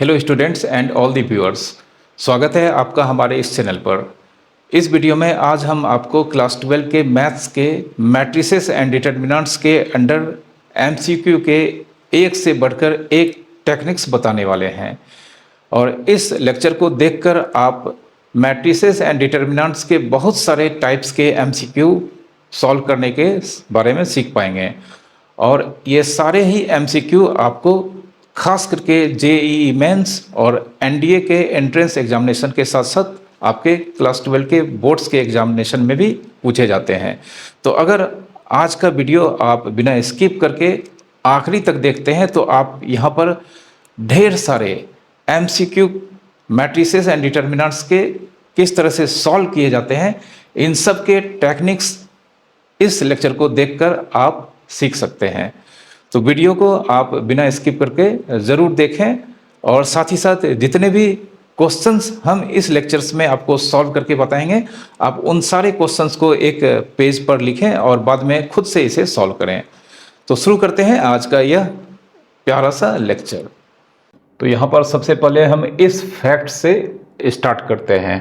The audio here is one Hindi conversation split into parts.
Hello students and all the viewers, स्वागत है आपका हमारे इस चैनल पर। इस वीडियो में आज हम आपको क्लास 12 के मैथ्स के मैट्रिसेस एंड डिटर्मिनेंट्स के अंडर एमसीक्यू के एक से बढ़कर एक टेक्निक्स बताने वाले हैं। और इस लेक्चर को देखकर आप मैट्रिसेस एंड डिटर्मिनेंट्स के बहुत सारे टाइप्स के एमसीक्यू सॉल्व करने के बारे में सीख पाएंगे। और ये सारे ही एमसीक्यू आपको खास करके जेईई मेंस और एनडीए के एंट्रेंस एग्जामिनेशन के साथ साथ आपके क्लास 12 के बोर्ड्स के एग्जामिनेशन में भी पूछे जाते हैं। तो अगर आज का वीडियो आप बिना स्किप करके आखिरी तक देखते हैं तो आप यहाँ पर ढेर सारे एमसीक्यू मैट्रिसेस एंड डिटर्मिनेंट्स के किस तरह से सॉल्व किए जाते हैं, इन सब के टेक्निक्स इस लेक्चर को देखकर आप सीख सकते हैं। तो वीडियो को आप बिना स्किप करके ज़रूर देखें और साथ ही साथ जितने भी क्वेश्चंस हम इस लेक्चर्स में आपको सॉल्व करके बताएंगे, आप उन सारे क्वेश्चंस को एक पेज पर लिखें और बाद में खुद से इसे सॉल्व करें। तो शुरू करते हैं आज का यह प्यारा सा लेक्चर। तो यहाँ पर सबसे पहले हम इस फैक्ट से स्टार्ट करते हैं।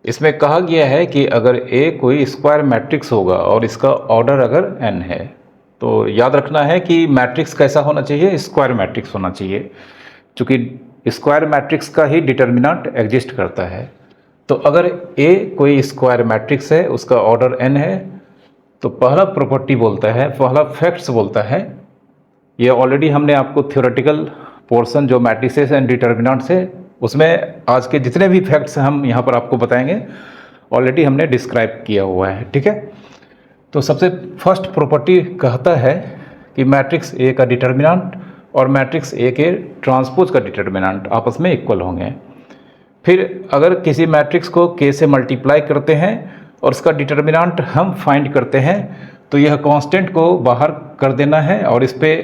इसमें कहा गया है कि अगर ए कोई स्क्वायर मैट्रिक्स होगा और इसका ऑर्डर अगर n है, तो याद रखना है कि मैट्रिक्स कैसा होना चाहिए, स्क्वायर मैट्रिक्स होना चाहिए, क्योंकि स्क्वायर मैट्रिक्स का ही डिटर्मिनेंट एग्जिस्ट करता है। तो अगर ए कोई स्क्वायर मैट्रिक्स है, उसका ऑर्डर n है, तो पहला प्रॉपर्टी बोलता है, पहला फैक्ट्स बोलता है, ये ऑलरेडी हमने आपको थ्योरेटिकल पोर्शन जो मैट्रिसेस एंड डिटर्मिनेंट्स है उसमें आज के जितने भी फैक्ट्स हम यहाँ पर आपको बताएंगे ऑलरेडी हमने डिस्क्राइब किया हुआ है, ठीक है। तो सबसे फर्स्ट प्रॉपर्टी कहता है कि मैट्रिक्स ए का डिटर्मिनेंट और मैट्रिक्स ए के ट्रांसपोज का डिटर्मिनेंट आपस में इक्वल होंगे। फिर अगर किसी मैट्रिक्स को के से मल्टीप्लाई करते हैं और उसका डिटर्मिनेंट हम फाइंड करते हैं, तो यह कांस्टेंट को बाहर कर देना है और इस पर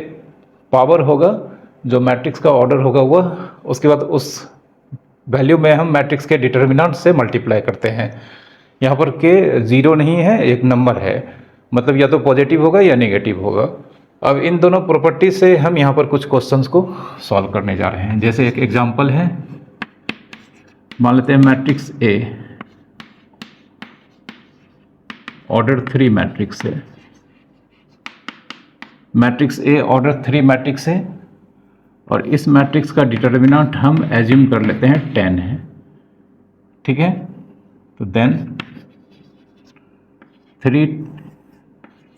पावर होगा जो मैट्रिक्स का ऑर्डर होगा वह, उसके बाद उस वैल्यू में हम मैट्रिक्स के डिटर्मिनेंट से मल्टीप्लाई करते हैं। यहाँ पर के ज़ीरो नहीं है, एक नंबर है, मतलब या तो पॉजिटिव होगा या नेगेटिव होगा। अब इन दोनों प्रॉपर्टी से हम यहाँ पर कुछ क्वेश्चंस को सॉल्व करने जा रहे हैं। जैसे एक एग्जांपल है, मान लेते हैं मैट्रिक्स ए ऑर्डर 3 मैट्रिक्स है, मैट्रिक्स ए ऑर्डर 3 मैट्रिक्स है और इस मैट्रिक्स का डिटर्मिनेंट हम एज्यूम कर लेते हैं 10 है, ठीक है। तो देन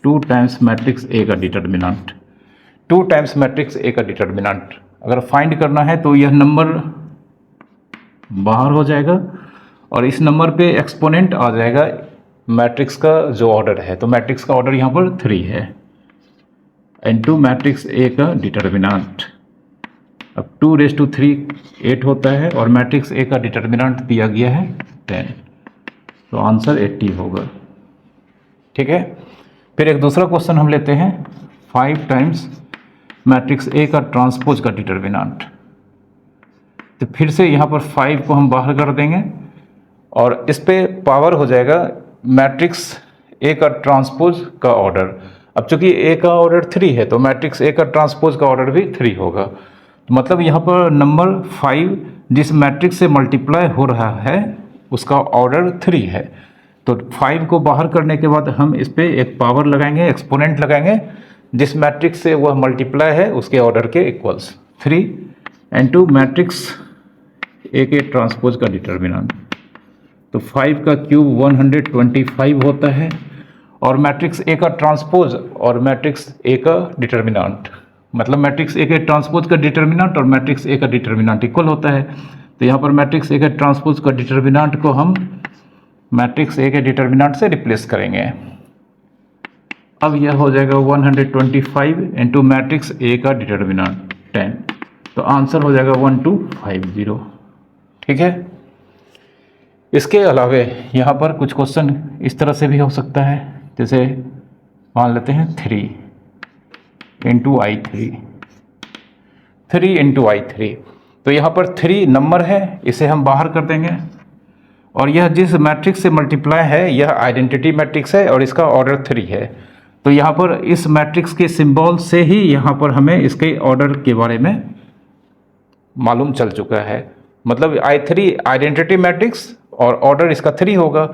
2 टाइम्स मैट्रिक्स ए का डिटर्मिनेंट, 2 टाइम्स मैट्रिक्स ए का डिटर्मिनेंट अगर फाइंड करना है तो यह नंबर बाहर हो जाएगा और इस नंबर पे एक्सपोनेंट आ जाएगा मैट्रिक्स का जो ऑर्डर है। तो मैट्रिक्स का ऑर्डर यहाँ पर 3 है इनटू मैट्रिक्स ए का डिटर्मिनेंट। अब 2⁻³ 8 होता है और मैट्रिक्स ए का डिटर्मिनेंट दिया गया है 10, तो आंसर 80 होगा, ठीक है। फिर एक दूसरा क्वेश्चन हम लेते हैं, 5 टाइम्स मैट्रिक्स ए का ट्रांसपोज का डिटर्मिनेंट। तो फिर से यहाँ पर 5 को हम बाहर कर देंगे और इस पे पावर हो जाएगा मैट्रिक्स ए का ट्रांसपोज का ऑर्डर। अब चूंकि ए का ऑर्डर 3 है तो मैट्रिक्स ए का ट्रांसपोज का ऑर्डर भी 3 होगा। तो मतलब यहाँ पर नंबर 5 जिस मैट्रिक्स से मल्टीप्लाई हो रहा है उसका ऑर्डर 3 है। तो 5 को बाहर करने के बाद हम इस पर एक पावर लगाएंगे, एक्सपोनेंट लगाएंगे, जिस मैट्रिक्स से वह मल्टीप्लाई है उसके ऑर्डर के इक्वल्स 3 इनटू मैट्रिक्स ए के ट्रांसपोज का डिटर्मिनेंट। तो 5 का क्यूब 125 होता है और मैट्रिक्स ए का ट्रांसपोज और मैट्रिक्स ए का डिटर्मिनेंट, मतलब मैट्रिक्स ए के ट्रांसपोज का डिटर्मिनेंट और मैट्रिक्स ए का डिटर्मिनेंट इक्वल होता है। तो यहाँ पर मैट्रिक्स ए के ट्रांसपोज का डिटर्मिनेंट को हम मैट्रिक्स ए के डिटर्मिनेंट से रिप्लेस करेंगे। अब यह हो जाएगा 125 इंटू मैट्रिक्स ए का डिटर्मिनेंट 10, तो आंसर हो जाएगा 1250, ठीक है। इसके अलावे यहाँ पर कुछ क्वेश्चन इस तरह से भी हो सकता है, जैसे मान लेते हैं 3 इंटू I3, 3 इंटू I3। तो यहाँ पर 3 नंबर है, इसे हम बाहर कर देंगे और यह जिस मैट्रिक्स से मल्टीप्लाई है यह आइडेंटिटी मैट्रिक्स है और इसका ऑर्डर 3 है। तो यहाँ पर इस मैट्रिक्स के सिंबल से ही यहाँ पर हमें इसके ऑर्डर के बारे में मालूम चल चुका है। मतलब I3 आइडेंटिटी मैट्रिक्स और ऑर्डर इसका 3 होगा,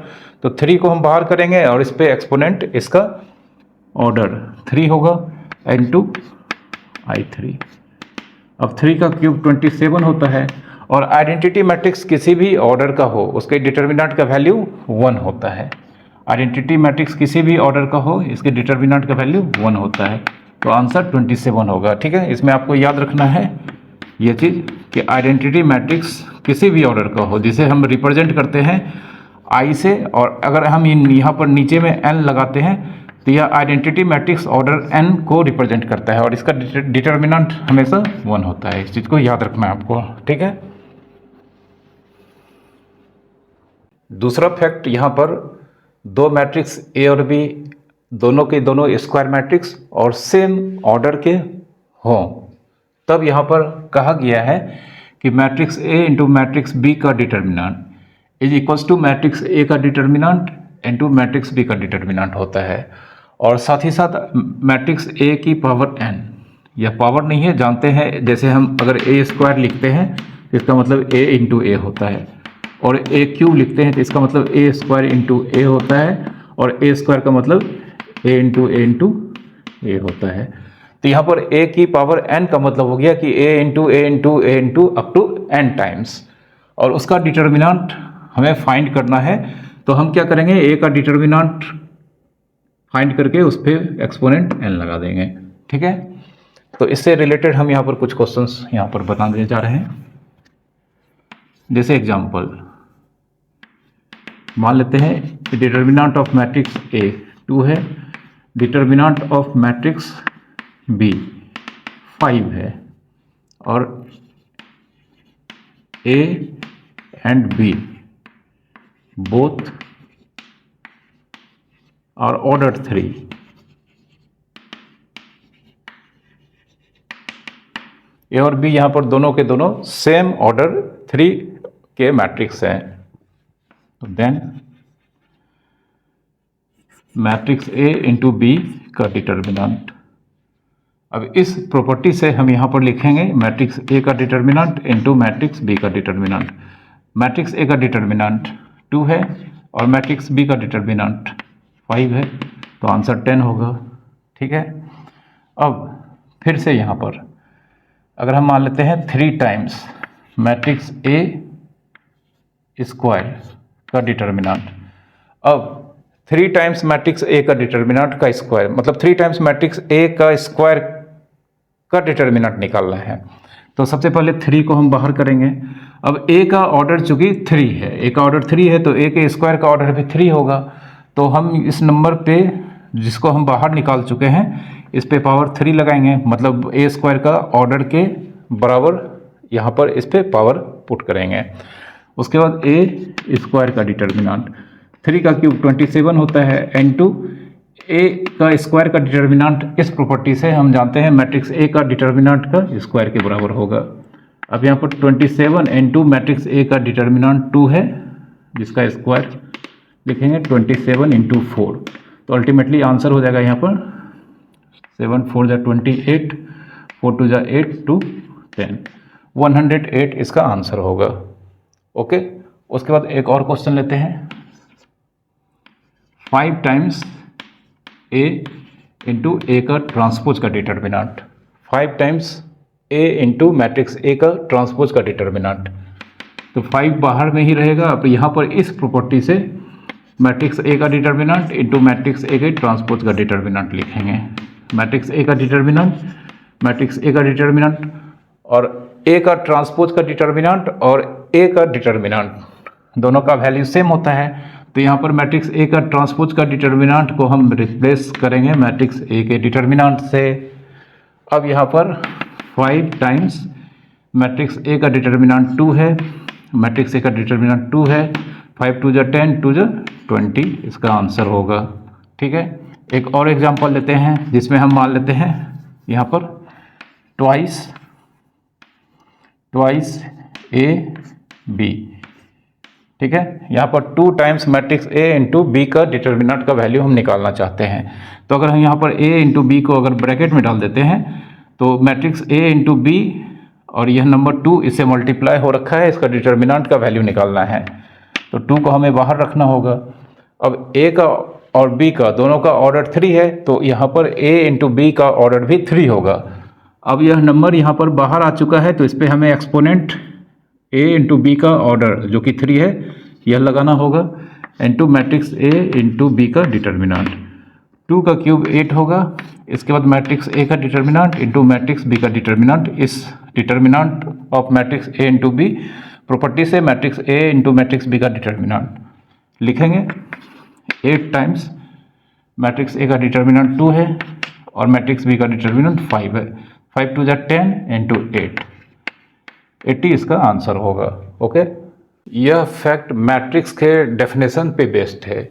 तो 3 को हम बाहर करेंगे और इस पे एक्सपोनेंट इसका ऑर्डर 3 होगा इनटू I3। अब 3 का क्यूब 27 होता है, और आइडेंटिटी मैट्रिक्स किसी भी ऑर्डर का हो उसके डिटर्मिनेंट का वैल्यू 1 होता है। आइडेंटिटी मैट्रिक्स किसी भी ऑर्डर का हो इसके डिटर्मिनेंट का वैल्यू 1 होता है, तो आंसर 27 होगा। ठीक है, इसमें आपको याद रखना है ये चीज़ कि आइडेंटिटी मैट्रिक्स किसी भी ऑर्डर का हो जिसे हम रिप्रेजेंट करते हैं आई से, और अगर हम यहाँ पर नीचे में एन लगाते हैं तो यह आइडेंटिटी मैट्रिक्स ऑर्डर एन को रिप्रेजेंट करता है, और इसका डिटर्मिनेंट हमेशा 1 होता है। इस चीज़ को याद रखना है आपको। ठीक है, दूसरा फैक्ट, यहाँ पर दो मैट्रिक्स ए और बी दोनों के दोनों स्क्वायर मैट्रिक्स और सेम ऑर्डर के हों, तब यहाँ पर कहा गया है कि matrix A into matrix B का determinant is equals to matrix A का डिटर्मिनेंट इंटू मैट्रिक्स बी का डिटर्मिनेंट होता है। और साथ ही साथ मैट्रिक्स ए की पावर एन, यह पावर नहीं है, जानते हैं, जैसे हम अगर ए स्क्वायर लिखते हैं तो इसका मतलब ए इंटू ए होता है, और ए क्यूब लिखते हैं तो इसका मतलब ए स्क्वायर इंटू ए होता है, और ए स्क्वायर का मतलब ए इंटू ए होता है। तो यहाँ पर ए की पावर एन का मतलब हो गया कि A into up to n times, और उसका डिटर्मिनेंट हमें फाइंड करना है। तो हम क्या करेंगे, ए का डिटर्मिनेंट फाइंड करके उस पर एक्सपोनेंट एन लगा देंगे। ठीक है, तो इससे रिलेटेड हम यहाँ पर कुछ क्वेश्चंस यहाँ पर बताने जा रहे हैं। जैसे एग्जांपल मान लेते हैं डिटर्मिनेंट ऑफ मैट्रिक्स ए 2 है, डिटर्मिनेंट ऑफ मैट्रिक्स बी 5 है, और A and B both are order 3। A और बी यहाँ पर दोनों के दोनों सेम ऑर्डर 3 के मैट्रिक्स हैं। तो then matrix A into B का डिटर्मिनेंट, अब इस प्रॉपर्टी से हम यहाँ पर लिखेंगे मैट्रिक्स ए का डिटर्मिनेंट इंटू मैट्रिक्स बी का डिटर्मिनेंट। मैट्रिक्स ए का डिटर्मिनेंट 2 है और मैट्रिक्स बी का डिटर्मिनेंट 5 है, तो आंसर 10 होगा। ठीक है, अब फिर से यहाँ पर अगर हम मान लेते हैं 3 टाइम्स मैट्रिक्स ए स्क्वायर का डिटर्मिनेंट, अब 3 टाइम्स मैट्रिक्स ए का डिटर्मिनेंट का स्क्वायर मतलब 3 टाइम्स मैट्रिक्स ए का स्क्वायर का डिटर्मिनेंट निकालना है। तो सबसे पहले 3 को हम बाहर करेंगे। अब ए का ऑर्डर चूंकि 3 है, ए का ऑर्डर 3 है, तो ए के स्क्वायर का ऑर्डर भी 3 होगा। तो हम इस नंबर पे जिसको हम बाहर निकाल चुके हैं इस पे पावर 3 लगाएंगे, मतलब ए स्क्वायर का ऑर्डर के बराबर यहाँ पर इस पे पावर पुट करेंगे। उसके बाद ए स्क्वायर का डिटर्मिनेंट 3 का क्यूब 27 होता है, इनटू ए का स्क्वायर का डिटर्मिनेंट इस प्रॉपर्टी से हम जानते हैं मैट्रिक्स ए का डिटर्मिनेंट का स्क्वायर के बराबर होगा। अब यहाँ पर 27 इनटू मैट्रिक्स ए का डिटर्मिनेंट 2 है जिसका स्क्वायर लिखेंगे 27 इंटू 4, तो अल्टीमेटली आंसर हो जाएगा यहाँ पर 7 4 जा 28, 4 2 जा 8 2 10, 108 इसका आंसर होगा। ओके, उसके बाद एक और क्वेश्चन लेते हैं। 5 टाइम्स ए इंटू ए का ट्रांसपोज का determinant, 5 times A into matrix A का ट्रांसपोज का डिटर्मिनेंट, तो 5 बाहर में ही रहेगा। अब यहाँ पर इस प्रॉपर्टी से मैट्रिक्स ए का डिटर्मिनेंट इंटू मैट्रिक्स ए के ट्रांसपोज का डिटर्मिनेंट लिखेंगे। मैट्रिक्स ए का डिटर्मिनेंट, मैट्रिक्स ए का डिटर्मिनेंट और ए का ट्रांसपोज का डिटर्मिनेंट और ए का डिटर्मिनेंट दोनों का वैल्यू सेम होता है, तो यहाँ पर मैट्रिक्स ए का ट्रांसपोज का डिटर्मिनेंट को हम रिप्लेस करेंगे मैट्रिक्स ए के डिटर्मिनेंट से। अब यहाँ पर 5 टाइम्स मैट्रिक्स ए का डिटर्मिनेंट 2 है, मैट्रिक्स ए का डिटर्मिनेंट 2 है, 5 2 जा 10 2 जा 20 इसका आंसर होगा। ठीक है, एक और एग्जांपल लेते हैं जिसमें हम मान लेते हैं यहाँ पर ट्वाइस ए बी। ठीक है, यहाँ पर 2 times matrix A into B का डिटर्मिनेंट का वैल्यू हम निकालना चाहते हैं। तो अगर हम यहाँ पर ए इंटू बी को अगर ब्रैकेट में डाल देते हैं तो मैट्रिक्स ए इंटू बी और यह नंबर 2 इससे मल्टीप्लाई हो रखा है, इसका डिटर्मिनेंट का वैल्यू निकालना है। तो 2 को हमें बाहर रखना होगा। अब a का और b का दोनों का ऑर्डर 3 है, तो यहाँ पर a इंटू बी का ऑर्डर भी 3 होगा। अब यह नंबर यहाँ पर बाहर आ चुका है, तो इस पर हमें एक्सपोनेंट a इंटू बी का ऑर्डर जो कि 3 है यह लगाना होगा, into matrix a into B का डिटर्मिनेंट। 2 का क्यूब 8 होगा। इसके बाद मैट्रिक्स a का डिटर्मिनेंट इंटू मैट्रिक्स b का डिटर्मिनेंट। इस determinant of matrix a into B property से matrix a into matrix b का डिटर्मिनेंट लिखेंगे। 8 टाइम्स मैट्रिक्स a का डिटर्मिनेंट 2 है और मैट्रिक्स b का डिटर्मिनेंट 5 है। 5 2 10 इंटू 8, 80 इसका आंसर होगा। ओके, यह फैक्ट मैट्रिक्स के डेफिनेशन पे बेस्ड है,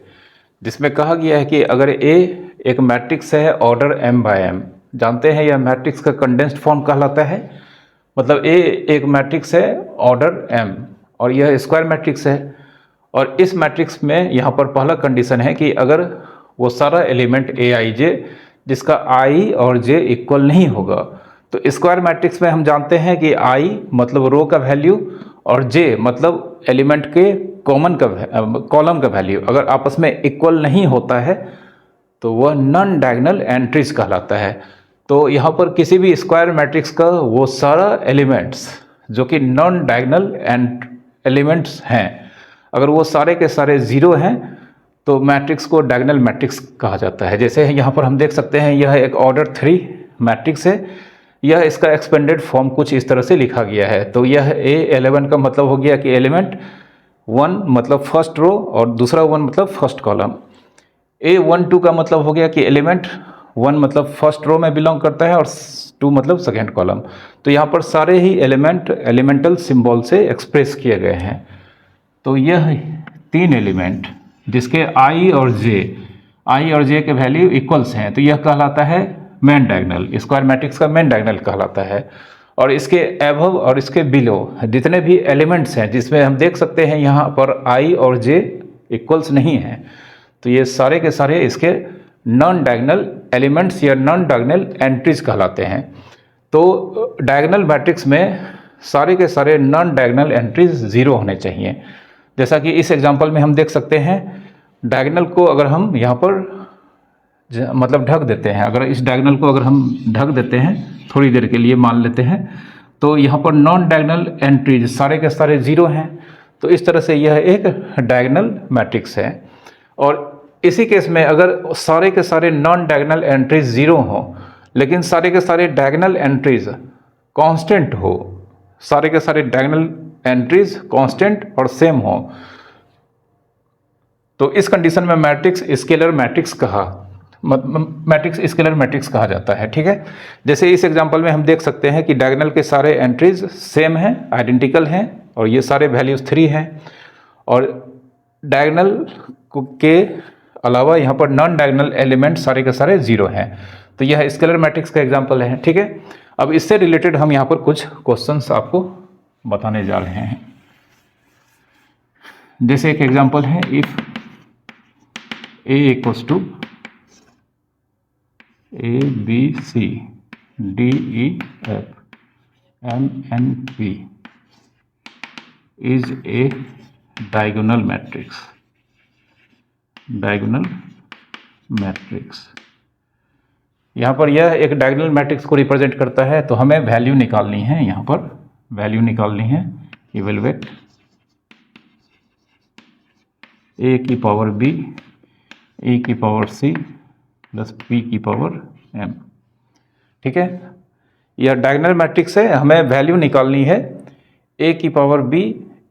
जिसमें कहा गया है कि अगर A एक मैट्रिक्स है ऑर्डर m बाय m, जानते हैं यह मैट्रिक्स का कंडेंस्ड फॉर्म कहलाता है। मतलब A एक मैट्रिक्स है ऑर्डर m और यह स्क्वायर मैट्रिक्स है। और इस मैट्रिक्स में यहाँ पर पहला कंडीशन है कि अगर वो सारा एलिमेंट Aij जिसका i और j इक्वल नहीं होगा, तो स्क्वायर मैट्रिक्स में हम जानते हैं कि i मतलब रो का वैल्यू और j मतलब एलिमेंट के कॉमन का कॉलम का वैल्यू अगर आपस में इक्वल नहीं होता है तो वह नॉन डायगोनल एंट्रीज कहलाता है। तो यहाँ पर किसी भी स्क्वायर मैट्रिक्स का वो सारा एलिमेंट्स जो कि नॉन डायगोनल एलिमेंट्स हैं, अगर वो सारे के सारे जीरो हैं तो मैट्रिक्स को डायगोनल मैट्रिक्स कहा जाता है। जैसे यहाँ पर हम देख सकते हैं यह एक ऑर्डर 3 मैट्रिक्स है। यह इसका एक्सपेंडेड फॉर्म कुछ इस तरह से लिखा गया है। तो यह A11 का मतलब हो गया कि एलिमेंट 1 मतलब फर्स्ट रो और दूसरा 1 मतलब फर्स्ट कॉलम। A12 का मतलब हो गया कि एलिमेंट 1 मतलब फर्स्ट रो में बिलोंग करता है और 2 मतलब सेकेंड कॉलम। तो यहाँ पर सारे ही एलिमेंट एलिमेंटल सिंबल से एक्सप्रेस किए गए हैं। तो यह 3 एलिमेंट जिसके i और j के वैल्यू इक्वल्स हैं, तो यह कहलाता है मेन डायगोनल, स्क्वायर मैट्रिक्स का मेन डायगोनल कहलाता है। और इसके एबव और इसके बिलो जितने भी एलिमेंट्स हैं जिसमें हम देख सकते हैं यहाँ पर i और j इक्वल्स नहीं हैं, तो ये सारे के सारे इसके नॉन डायगोनल एलिमेंट्स या नॉन डायगोनल एंट्रीज कहलाते हैं। तो डायगोनल मैट्रिक्स में सारे के सारे नॉन डायगोनल एंट्रीज जीरो होने चाहिए। जैसा कि इस एग्जांपल में हम देख सकते हैं, डायगोनल को अगर हम यहाँ पर मतलब ढक देते हैं, अगर इस डायगोनल को अगर हम ढक देते हैं थोड़ी देर के लिए मान लेते हैं, तो यहाँ पर नॉन डायगोनल एंट्रीज सारे के सारे जीरो हैं। तो इस तरह से यह एक डायगोनल मैट्रिक्स है। और इसी केस में अगर सारे के सारे नॉन डायगोनल एंट्रीज जीरो हों लेकिन सारे के सारे डायगोनल एंट्रीज कांस्टेंट हो, सारे के सारे डायगोनल एंट्रीज कांस्टेंट और सेम हो, तो इस कंडीशन में matrix scalar matrix scalar matrix कहा जाता है। ठीक है, जैसे इस एग्जांपल में हम देख सकते हैं कि डायगोनल के सारे एंट्रीज सेम हैं, आइडेंटिकल हैं और ये सारे वैल्यूज 3 हैं और डायगोनल के अलावा यहाँ पर नॉन डायगोनल एलिमेंट सारे के सारे जीरो हैं। तो यह स्केलर मैट्रिक्स का एग्जांपल है। ठीक है, अब इससे रिलेटेड हम यहाँ पर कुछ क्वेश्चंस आपको बताने जा रहे हैं। जैसे एक एग्जांपल है, if A equals to ABC DEF MNP is a diagonal matrix। यहाँ पर यह एक डायगोनल मैट्रिक्स को रिप्रेजेंट करता है। तो हमें वैल्यू निकालनी है, यहाँ पर वैल्यू निकालनी है। इवेलुएट A की पावर B E की पावर C प्लस P की पावर M। ठीक है, यह डायगोनल मैट्रिक्स है, हमें वैल्यू निकालनी है A की पावर B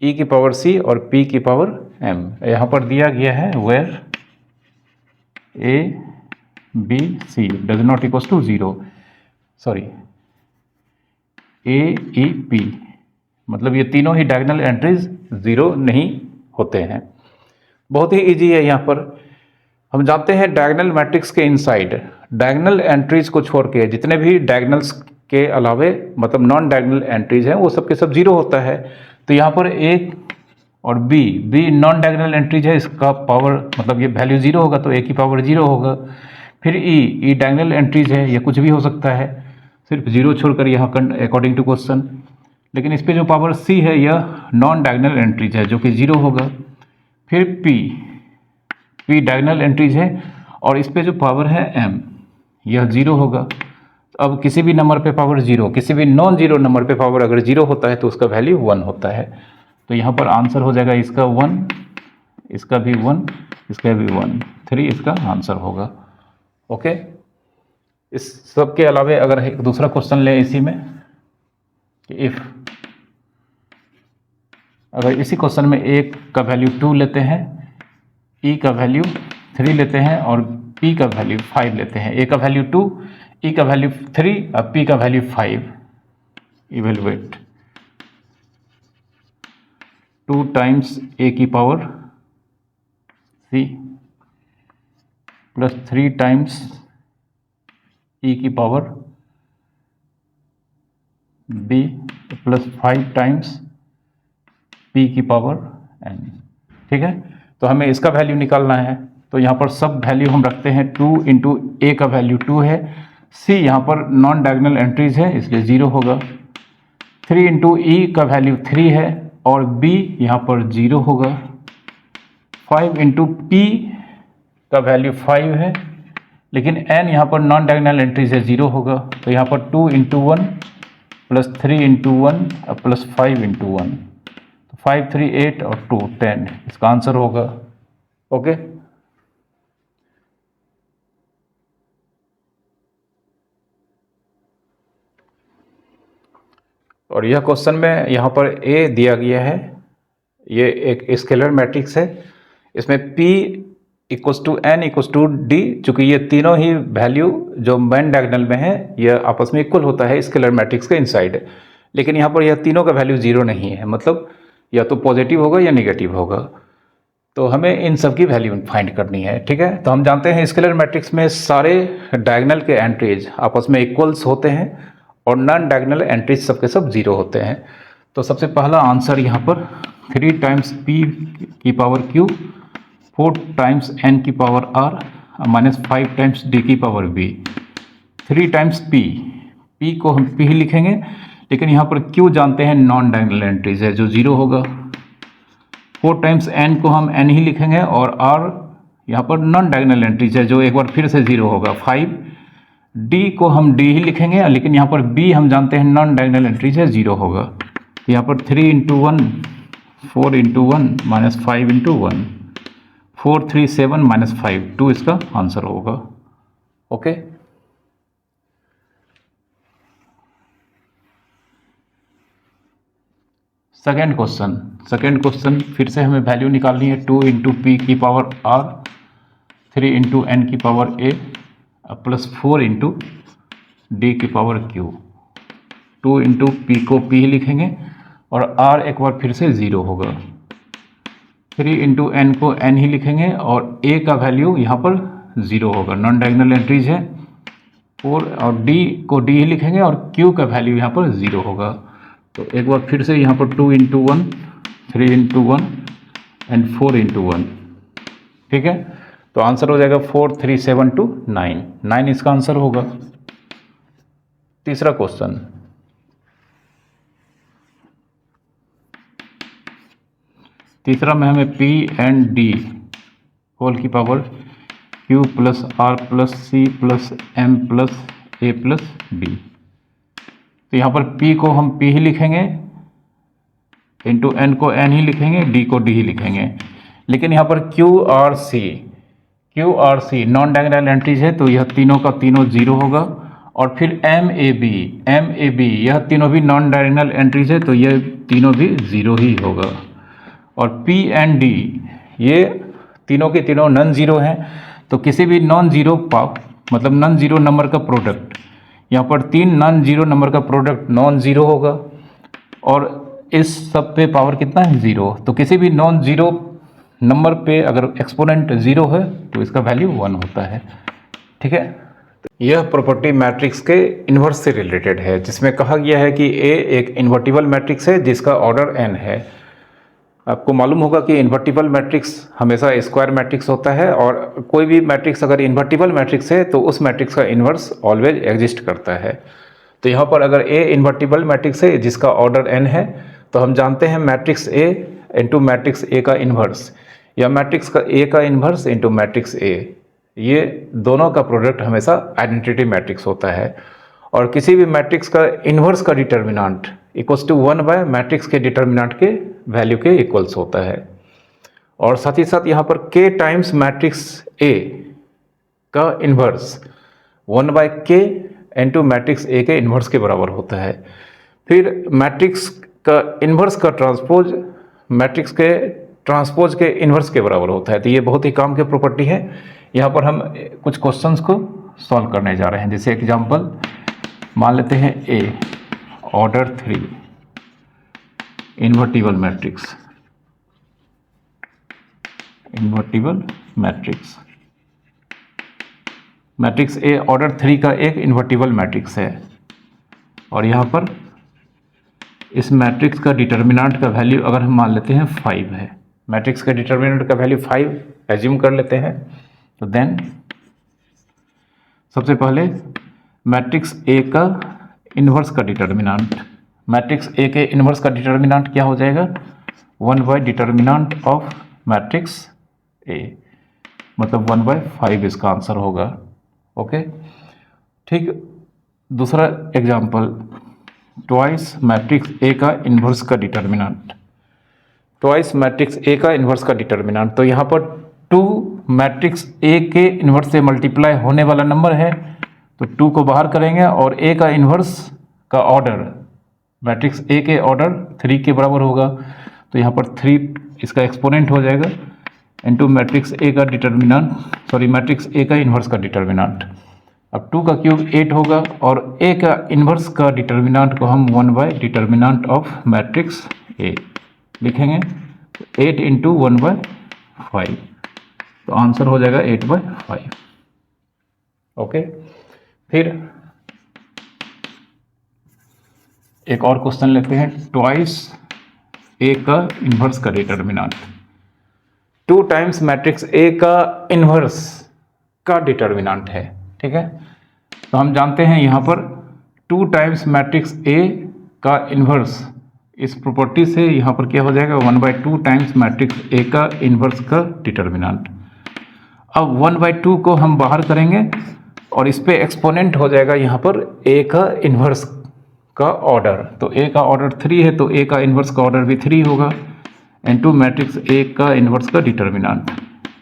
E की पावर C और P की पावर M। यहाँ पर दिया गया है where A B C does not equals to 0, sorry A E P, मतलब ये तीनों ही डायगोनल एंट्रीज जीरो नहीं होते हैं। बहुत ही इजी है। यहाँ पर हम जानते हैं डायगोनल मैट्रिक्स के इनसाइड डायगोनल एंट्रीज को छोड़ के जितने भी डायगोनल्स के अलावे मतलब नॉन डायगोनल एंट्रीज हैं वो सब के सब जीरो होता है। तो यहाँ पर A और B नॉन डायगोनल एंट्रीज है, इसका पावर मतलब ये वैल्यू जीरो होगा तो A की पावर जीरो होगा। फिर E डायगोनल एंट्रीज है, ये कुछ भी हो सकता है, सिर्फ जीरो छोड़कर यहाँ अकॉर्डिंग टू क्वेश्चन। लेकिन इस पे जो पावर C है यह नॉन डायगोनल एंट्रीज है जो कि 0 होगा। फिर P डायगोनल एंट्रीज है और इस पे जो पावर है M यह 0 होगा। अब किसी भी नंबर पे पावर 0, किसी भी नॉन जीरो नंबर पे पावर अगर 0 होता है तो उसका वैल्यू 1 होता है। तो यहाँ पर आंसर हो जाएगा इसका 1, इसका भी 1, इसका भी 1, 3 इसका आंसर होगा। ओके, इस सब के अलावा अगर एक दूसरा क्वेश्चन लें इसी में, इफ अगर इसी क्वेश्चन में A का वैल्यू 2 लेते हैं, E का वैल्यू 3 लेते हैं और P का वैल्यू 5 लेते हैं। A का वैल्यू 2, E का वैल्यू 3 और P का वैल्यू 5। इवेलुएट 2 टाइम्स A की power C plus 3 times E की power B plus 5 times P की पावर N। ठीक है, तो हमें इसका वैल्यू निकालना है। तो यहाँ पर सब वैल्यू हम रखते हैं। 2 इंटू A का वैल्यू 2 है, C यहाँ पर नॉन डायगोनल एंट्रीज है इसलिए 0 होगा। 3 इंटू E का वैल्यू 3 है और B यहाँ पर 0 होगा। 5 इंटू P का वैल्यू 5 है, लेकिन N यहाँ पर नॉन डायगोनल एंट्रीज है 0 होगा। तो यहाँ पर 2 into 1 plus 3 into 1 plus 5 into 1, 5 3 8 और 2 10 इसका आंसर होगा। ओके, और यह क्वेश्चन में यहाँ पर A दिया गया है, ये एक स्केलर मैट्रिक्स है। इसमें P equals to N equals to D, चूँकि ये तीनों ही वैल्यू जो मेन डायगोनल में है यह आपस में इक्वल होता है स्केलर मैट्रिक्स के इनसाइड। लेकिन यहाँ पर यह तीनों का वैल्यू 0 नहीं है, मतलब या तो पॉजिटिव होगा या नेगेटिव होगा। तो हमें इन सब की वैल्यू फाइंड करनी है। ठीक है, तो हम जानते हैं स्केलर मैट्रिक्स में सारे डायगोनल के एंट्रीज आपस में इक्वल्स होते हैं और नॉन डायगोनल एंट्रीज सबके सब 0 होते हैं। तो सबसे पहला आंसर यहाँ पर 3 टाइम्स P की पावर Q, 4 टाइम्स N की power R minus 5 times D की पावर B। 3 टाइम्स P को हम P ही लिखेंगे, लेकिन यहाँ पर Q जानते हैं नॉन डायगोनल एंट्रीज है जो 0 होगा। 4 टाइम्स N को हम N ही लिखेंगे और R यहाँ पर नॉन डायगोनल एंट्रीज है जो एक बार फिर से 0 होगा। 5 D को हम D ही लिखेंगे, लेकिन यहाँ पर B हम जानते हैं नॉन डायगोनल एंट्रीज है 0 होगा। तो यहाँ पर 3 into 1 4 into 1 minus 5 into 1, 4 3 7 minus 5 2 इसका आंसर होगा। ओके, सेकेंड क्वेश्चन फिर से हमें वैल्यू निकालनी है। 2 इंटू P की पावर R, 3 इंटू N की power A plus 4 into D की पावर Q। 2 इंटू P को P ही लिखेंगे और R एक बार फिर से 0 होगा। 3 इंटू N को N ही लिखेंगे और A का वैल्यू यहाँ पर 0 होगा, नॉन डायगोनल एंट्रीज है। 4 और D को D ही लिखेंगे और Q का वैल्यू यहाँ पर 0 होगा। तो एक बार फिर से यहाँ पर 2 इंटू 1, 3 इंटू 1 एंड 4 इंटू 1। ठीक है, तो आंसर हो जाएगा 4 3 7 2 9, 9 इसका आंसर होगा। तीसरा क्वेश्चन, तीसरा में हमें P एंड D होल की power Q plus R plus C plus M plus A plus B। तो यहाँ पर P को हम P ही लिखेंगे, इंटू N को N ही लिखेंगे, D को D ही लिखेंगे। लेकिन यहाँ पर Q और C नॉन डायगोनल एंट्रीज है तो यह तीनों का तीनों 0 होगा। और फिर M A B यह तीनों भी नॉन डायगोनल एंट्रीज है तो यह तीनों भी 0 ही होगा। और P एंड D ये तीनों के तीनों नॉन जीरो हैं, तो किसी भी नॉन जीरो मतलब नॉन जीरो नंबर का प्रोडक्ट, यहाँ पर 3 नॉन जीरो नंबर का प्रोडक्ट नॉन जीरो होगा और इस सब पे पावर कितना है 0। तो किसी भी नॉन जीरो नंबर पे अगर एक्सपोनेंट 0 है तो इसका वैल्यू 1 होता है। ठीक है, यह प्रॉपर्टी मैट्रिक्स के इन्वर्स से रिलेटेड है, जिसमें कहा गया है कि A एक इन्वर्टिबल मैट्रिक्स है जिसका ऑर्डर n है। आपको मालूम होगा कि इन्वर्टिबल मैट्रिक्स हमेशा स्क्वायर मैट्रिक्स होता है और कोई भी मैट्रिक्स अगर इन्वर्टिबल मैट्रिक्स है तो उस मैट्रिक्स का इन्वर्स ऑलवेज एग्जिस्ट करता है। तो यहाँ पर अगर ए इन्वर्टिबल मैट्रिक्स है जिसका ऑर्डर n है, तो हम जानते हैं matrix A into matrix A का इन्वर्स या मैट्रिक्स का ए का इन्वर्स इंटू मैट्रिक्स ए, ये दोनों का प्रोडक्ट हमेशा आइडेंटिटी मैट्रिक्स होता है। और किसी भी मैट्रिक्स का इन्वर्स का determinant equals to 1 by matrix के डिटर्मिनेंट के वैल्यू के इक्वल्स होता है। और साथ ही साथ यहाँ पर k टाइम्स मैट्रिक्स ए का इन्वर्स 1 बाय के इंटू मैट्रिक्स ए के इन्वर्स के बराबर होता है। फिर मैट्रिक्स का इन्वर्स का ट्रांसपोज मैट्रिक्स के ट्रांसपोज के इन्वर्स के बराबर होता है। तो ये बहुत ही काम की प्रॉपर्टी है। यहाँ पर हम कुछ क्वेश्चंस को सॉल्व करने जा रहे हैं। जैसे एग्जांपल मान लेते हैं A order 3 invertible matrix, invertible matrix, matrix A order 3 का एक इन्वर्टिबल मैट्रिक्स है और यहाँ पर इस मैट्रिक्स का डिटर्मिनेंट का वैल्यू अगर हम मान लेते हैं 5 है, मैट्रिक्स का डिटर्मिनेंट का वैल्यू 5 एज्यूम कर लेते हैं। तो देन सबसे पहले मैट्रिक्स ए का इन्वर्स का डिटर्मिनेंट, मैट्रिक्स ए के इन्वर्स का डिटर्मिनेंट क्या हो जाएगा 1 बाय डिटर्मिनेंट ऑफ मैट्रिक्स ए, मतलब 1 बाय 5 इसका आंसर होगा। ओके ठीक। दूसरा एग्जांपल ट्वाइस मैट्रिक्स ए का इन्वर्स का डिटर्मिनेंट, ट्वाइस मैट्रिक्स ए का इन्वर्स का डिटर्मिनेंट। तो यहाँ पर 2 मैट्रिक्स ए के इन्वर्स से मल्टीप्लाई होने वाला नंबर है, तो 2 को बाहर करेंगे और ए का इन्वर्स का ऑर्डर मैट्रिक्स ए के ऑर्डर 3 के बराबर होगा। तो यहाँ पर 3 इसका एक्सपोनेंट हो जाएगा इनटू मैट्रिक्स ए का डिटर्मिनेंट, सॉरी मैट्रिक्स ए का इन्वर्स का डिटर्मिनेंट। अब 2 का क्यूब 8 होगा और ए का इन्वर्स का डिटर्मिनेंट को हम 1 बाय डिटर्मिनेंट ऑफ मैट्रिक्स ए लिखेंगे, 8 इंटू 1 बाय 5, तो आंसर हो जाएगा 8 बाय 5। ओके फिर एक और क्वेश्चन लेते हैं, ट्वाइस ए का इन्वर्स का डिटर्मिनेंट, 2 टाइम्स मैट्रिक्स ए का इन्वर्स का डिटर्मिनेंट है। ठीक है, तो हम जानते हैं यहाँ पर 2 टाइम्स मैट्रिक्स ए का इन्वर्स, इस प्रॉपर्टी से यहाँ पर क्या हो जाएगा 1 बाय 2 टाइम्स मैट्रिक्स ए का इन्वर्स का डिटर्मिनेंट। अब 1 बाय 2 को हम बाहर करेंगे और इस पे एक्सपोनेंट हो जाएगा यहाँ पर ए का इन्वर्स का ऑर्डर। तो ए का ऑर्डर 3 है तो ए का इन्वर्स का ऑर्डर भी 3 होगा इनटू मैट्रिक्स ए का इन्वर्स का डिटर्मिनेंट।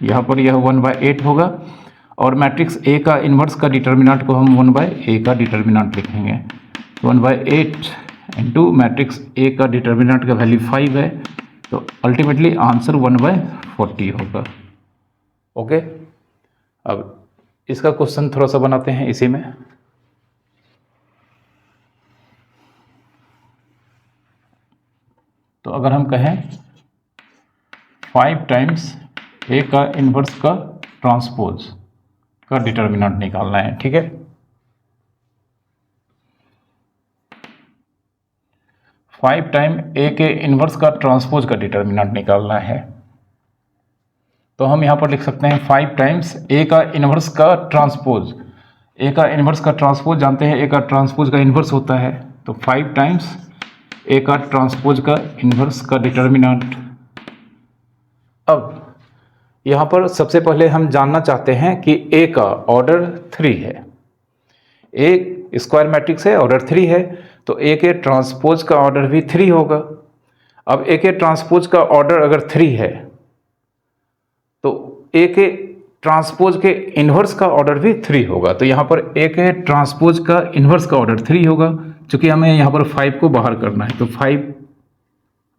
यहाँ पर यह 1 बाय 8 होगा और मैट्रिक्स ए का इन्वर्स का डिटर्मिनेंट को हम 1 बाय ए का डिटर्मिनेंट लिखेंगे, 1 बाय 8 इंटू मैट्रिक्स ए का डिटर्मिनेंट का वैल्यू 5 है, तो अल्टीमेटली आंसर 1 बाय 40 होगा। ओके अब इसका क्वेश्चन थोड़ा सा बनाते हैं इसी में। तो अगर हम कहें 5 टाइम्स ए का इन्वर्स का ट्रांसपोज का डिटर्मिनेंट निकालना है। ठीक है, 5 टाइम ए के इन्वर्स का ट्रांसपोज का डिटर्मिनेंट निकालना है। तो हम यहाँ पर लिख सकते हैं 5 टाइम्स ए का इन्वर्स का ट्रांसपोज, ए का इन्वर्स का ट्रांसपोज जानते हैं ए का ट्रांसपोज का इन्वर्स होता है, तो 5 टाइम्स ए का ट्रांसपोज का इन्वर्स का डिटर्मिनेंट। अब यहाँ पर सबसे पहले हम जानना चाहते हैं कि ए का ऑर्डर 3 है, ए स्क्वायर मैट्रिक्स है ऑर्डर 3 है, तो ए के ट्रांसपोज का ऑर्डर भी 3 होगा। अब ए के ट्रांसपोज का ऑर्डर अगर 3 है तो ए के ट्रांसपोज के इन्वर्स का ऑर्डर भी 3 होगा। तो यहाँ पर ए के ट्रांसपोज का इन्वर्स का ऑर्डर 3 होगा, चूंकि हमें यहाँ पर 5 को बाहर करना है तो 5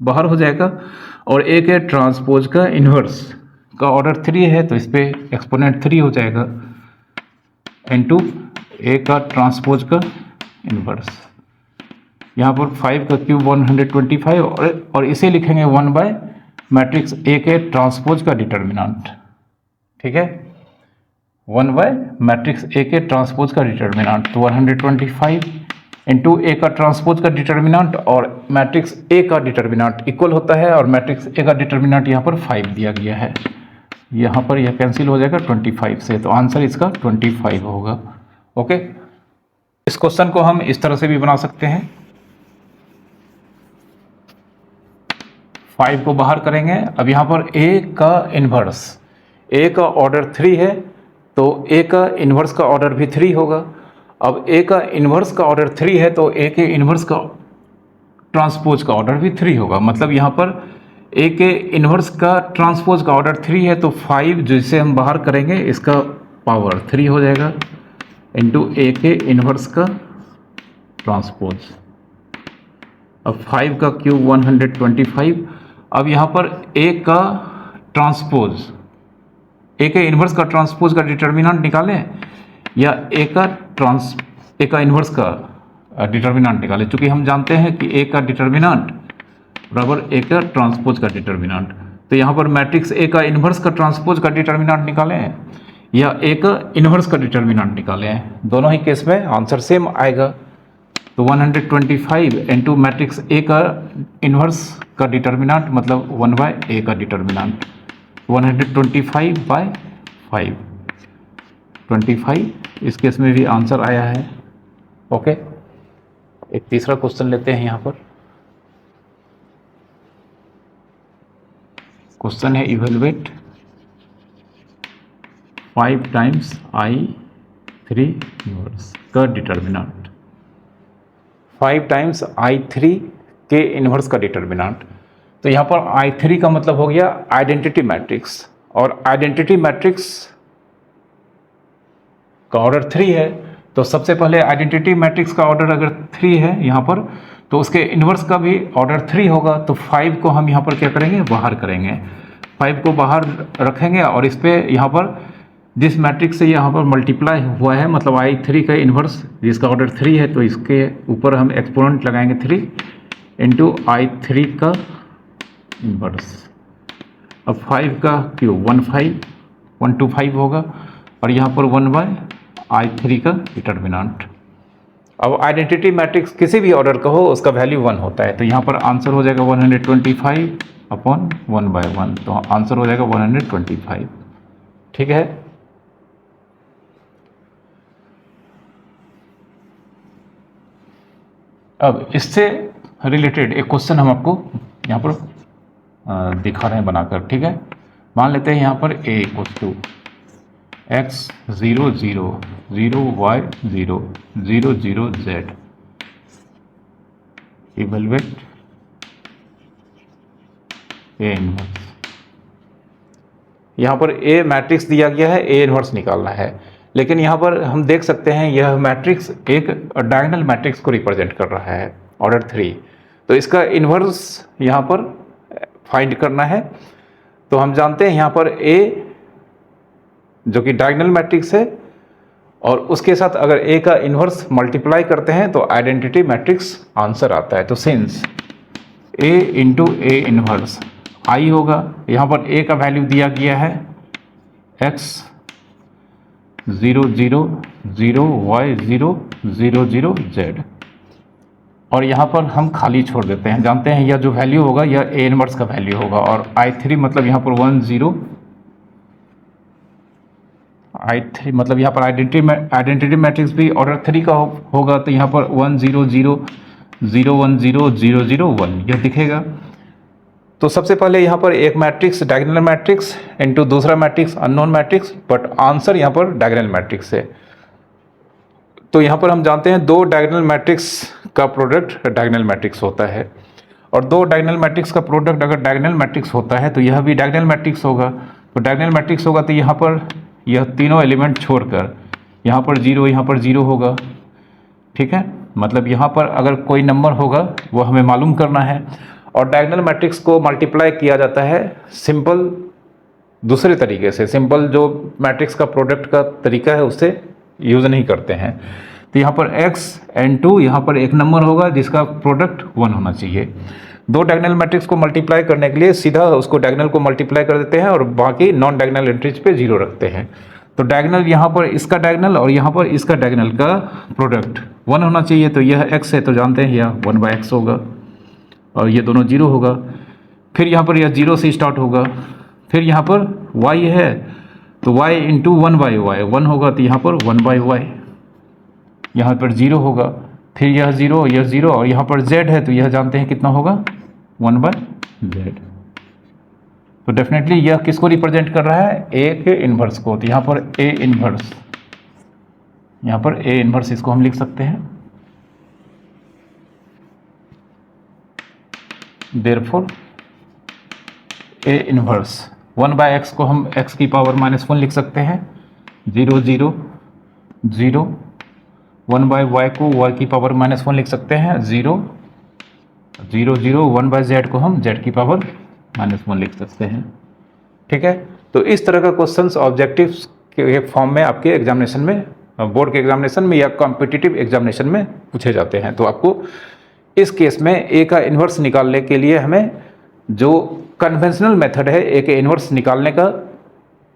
बाहर हो जाएगा और ए के ट्रांसपोज का इन्वर्स का ऑर्डर 3 है तो इस पर एक्सपोनेंट 3 हो जाएगा इनटू ए का ट्रांसपोज का इन्वर्स। यहाँ पर 5 का क्यूब 125 और इसे लिखेंगे 1 बाय मैट्रिक्स ए के ट्रांसपोज का डिटर्मिनेंट। ठीक है, 1 बाय मैट्रिक्स ए के ट्रांसपोज का डिटर्मिनेंट, तो 125 इंटू ए का ट्रांसपोज का डिटर्मिनेंट और मैट्रिक्स ए का डिटर्मिनेंट इक्वल होता है और मैट्रिक्स ए का डिटर्मिनेंट यहाँ पर 5 दिया गया है, यहाँ पर यह कैंसिल हो जाएगा 25 से, तो आंसर इसका 25 होगा। ओके, इस क्वेश्चन को हम इस तरह से भी बना सकते हैं, 5 को बाहर करेंगे। अब यहाँ पर a का इन्वर्स, a का ऑर्डर 3 है तो a का इन्वर्स का ऑर्डर भी 3 होगा। अब a का इन्वर्स का ऑर्डर 3 है तो a के इन्वर्स का ट्रांसपोज का ऑर्डर भी 3 होगा। मतलब यहाँ पर a के इन्वर्स का ट्रांसपोज का ऑर्डर 3 है तो 5 जिसे हम बाहर करेंगे इसका पावर 3 हो जाएगा इंटू a के इन्वर्स का ट्रांसपोज। अब 5 का क्यूब 125। अब यहाँ पर a का ट्रांसपोज, a के इन्वर्स का ट्रांसपोज का डिटर्मिनेंट निकालें या a का इन्वर्स का डिटर्मिनेंट निकालें। चूँकि हम जानते हैं कि a का डिटर्मिनेंट बराबर a का ट्रांसपोज का डिटर्मिनेंट, तो यहाँ पर मैट्रिक्स a का इन्वर्स का ट्रांसपोज का डिटर्मिनेंट निकालें या a का इन्वर्स का डिटर्मिनेंट निकालें, दोनों ही केस में आंसर सेम आएगा। तो 125 इंटू मैट्रिक्स A का इन्वर्स का डिटर्मिनेंट मतलब 1/A का डिटर्मिनेंट, 125/5, 25 इस केस में भी आंसर आया है। ओके, एक तीसरा क्वेश्चन लेते हैं। यहाँ पर क्वेश्चन है इवेलुएट 5 टाइम्स I3 इन्वर्स का डिटर्मिनेंट, 5 टाइम्स I3 के इन्वर्स का डिटर्मिनेंट। तो यहाँ पर I3 का मतलब हो गया आइडेंटिटी मैट्रिक्स, और आइडेंटिटी मैट्रिक्स का ऑर्डर 3 है। तो सबसे पहले आइडेंटिटी मैट्रिक्स का ऑर्डर अगर 3 है यहाँ पर, तो उसके इन्वर्स का भी ऑर्डर 3 होगा। तो 5 को हम यहाँ पर क्या करेंगे, बाहर करेंगे, 5 को बाहर रखेंगे और इस पर यहाँ पर जिस मैट्रिक्स से यहाँ पर मल्टीप्लाई हुआ है मतलब I3 का इन्वर्स जिसका ऑर्डर 3 है, तो इसके ऊपर हम एक्सपोनेंट लगाएंगे 3 इंटू I3 का इन्वर्स। अब 5 का क्यूब 125 होगा और यहाँ पर 1/I3 का डिटर्मिनेंट। अब आइडेंटिटी मैट्रिक्स किसी भी ऑर्डर का हो उसका वैल्यू 1 होता है, तो यहाँ पर आंसर हो जाएगा 125/1/1, तो आंसर हो जाएगा 125। ठीक है। अब इससे रिलेटेड एक क्वेश्चन हम आपको यहाँ पर दिखा रहे हैं बनाकर। ठीक है, मान लेते हैं यहाँ पर a = x 0 0 0 y 0 0 0 z। Evaluate a inverse. यहाँ पर a मैट्रिक्स दिया गया है, a इन्वर्स निकालना है, लेकिन यहाँ पर हम देख सकते हैं यह मैट्रिक्स एक डायगोनल मैट्रिक्स को रिप्रेजेंट कर रहा है ऑर्डर 3, तो इसका इन्वर्स यहाँ पर फाइंड करना है। तो हम जानते हैं यहाँ पर a जो कि डायगोनल मैट्रिक्स है और उसके साथ अगर a का इन्वर्स मल्टीप्लाई करते हैं तो आइडेंटिटी मैट्रिक्स आंसर आता है। तो since a into a inverse I होगा, यहाँ पर a का वैल्यू दिया गया है x 0 0 0 y 0 0 0 z, और यहाँ पर हम खाली छोड़ देते हैं। जानते हैं यह जो वैल्यू होगा यह a इन्वर्स का वैल्यू होगा, और I3 मतलब यहाँ पर 1 0 I3 मतलब यहाँ पर आइडेंटिटी मैट्रिक्स भी ऑर्डर 3 का होगा, तो यहाँ पर 1 0 0 0 1 0 0 0 1 यह दिखेगा। तो सबसे पहले यहाँ पर एक मैट्रिक्स डायगोनल मैट्रिक्स इनटू दूसरा matrix unknown matrix, but answer यहाँ पर डायगोनल मैट्रिक्स है। तो यहाँ पर हम जानते हैं दो डायगोनल मैट्रिक्स का प्रोडक्ट डायगोनल मैट्रिक्स होता है, और दो डायगोनल मैट्रिक्स का प्रोडक्ट अगर डायगोनल मैट्रिक्स होता है तो यह भी डायगोनल मैट्रिक्स होगा। तो डायगोनल मैट्रिक्स होगा तो यहाँ पर यह तीनों एलिमेंट छोड़कर यहाँ पर 0 यहाँ पर 0 होगा। ठीक है, मतलब यहाँ पर अगर कोई नंबर होगा वो हमें मालूम करना है, और डायगोनल मैट्रिक्स को मल्टीप्लाई किया जाता है सिंपल दूसरे तरीके से, सिंपल जो मैट्रिक्स का प्रोडक्ट का तरीका है उससे यूज़ नहीं करते हैं। तो यहाँ पर x n2 यहाँ पर एक नंबर होगा जिसका प्रोडक्ट 1 होना चाहिए। दो डायगोनल मैट्रिक्स को मल्टीप्लाई करने के लिए सीधा उसको डायगोनल को मल्टीप्लाई कर देते हैं और बाकी नॉन डायगोनल एंट्रीज पे 0 रखते हैं। तो डायगोनल यहाँ पर इसका डायगोनल और यहाँ पर इसका डायगोनल का प्रोडक्ट 1 होना चाहिए। तो यह x है तो जानते हैं यह 1/x होगा और ये दोनों 0 होगा। फिर यहाँ पर यह 0 से स्टार्ट होगा, फिर यहाँ पर y है तो y इंटू 1/y 1 होगा, तो यहाँ पर 1/y यहाँ पर 0 होगा, फिर यह 0 और यहाँ पर z है तो यह जानते हैं कितना होगा 1/z। तो डेफिनेटली यह किसको रिप्रेजेंट कर रहा है, a के इन्वर्स को। तो यहाँ पर a इन्वर्स, यहाँ पर a इन्वर्स इसको हम लिख सकते हैं। देयरफॉर a इन्वर्स 1/x को हम x की पावर -1 लिख सकते हैं, 0 0 0। 1/y को y की पावर -1 लिख सकते हैं, 0 0 0। 1/z को हम z की पावर -1 लिख सकते हैं। ठीक है, तो इस तरह का क्वेश्चंस ऑब्जेक्टिव्स के फॉर्म में आपके एग्जामिनेशन में, बोर्ड के एग्जामिनेशन में या कॉम्पिटिटिव एग्जामिनेशन में पूछे जाते हैं। तो आपको इस केस में ए का इन्वर्स निकालने के लिए हमें जो कन्वेंशनल मेथड है ए के इन्वर्स निकालने का,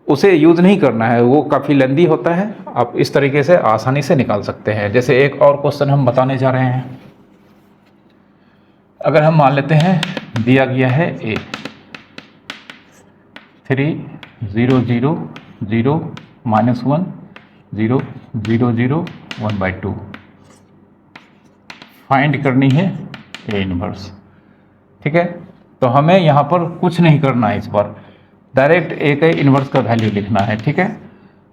उसे यूज़ नहीं करना है, वो काफ़ी लेंदी होता है। आप इस तरीके से आसानी से निकाल सकते हैं। जैसे एक और क्वेश्चन हम बताने जा रहे हैं। अगर हम मान लेते हैं दिया गया है ए 3 0 0 0 -1 0 0 0 1/2 फाइंड करनी है ए इन्वर्स। ठीक है, तो हमें यहाँ पर कुछ नहीं करना है, इस बार डायरेक्ट ए के इन्वर्स का वैल्यू लिखना है। ठीक है,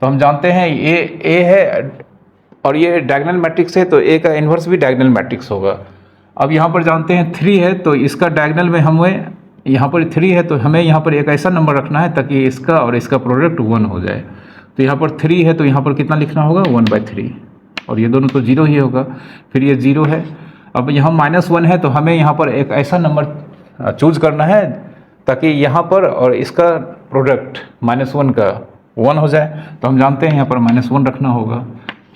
तो हम जानते हैं ये ए है और ये डायगोनल मैट्रिक्स है, तो ए का इन्वर्स भी डायगोनल मैट्रिक्स होगा। अब यहाँ पर जानते हैं 3 है, तो इसका डायगोनल में हमें, यहाँ पर 3 है तो हमें यहाँ पर एक ऐसा नंबर रखना है ताकि इसका और इसका प्रोडक्ट 1 हो जाए। तो यहाँ पर 3 है तो यहाँ पर कितना लिखना होगा 1/3, और ये दोनों तो 0 ही होगा। फिर ये 0 है, अब यहाँ -1 है तो हमें यहाँ पर एक ऐसा नंबर चूज करना है ताकि यहाँ पर और इसका प्रोडक्ट -1 का 1 हो जाए। तो हम जानते हैं यहाँ पर -1 रखना होगा,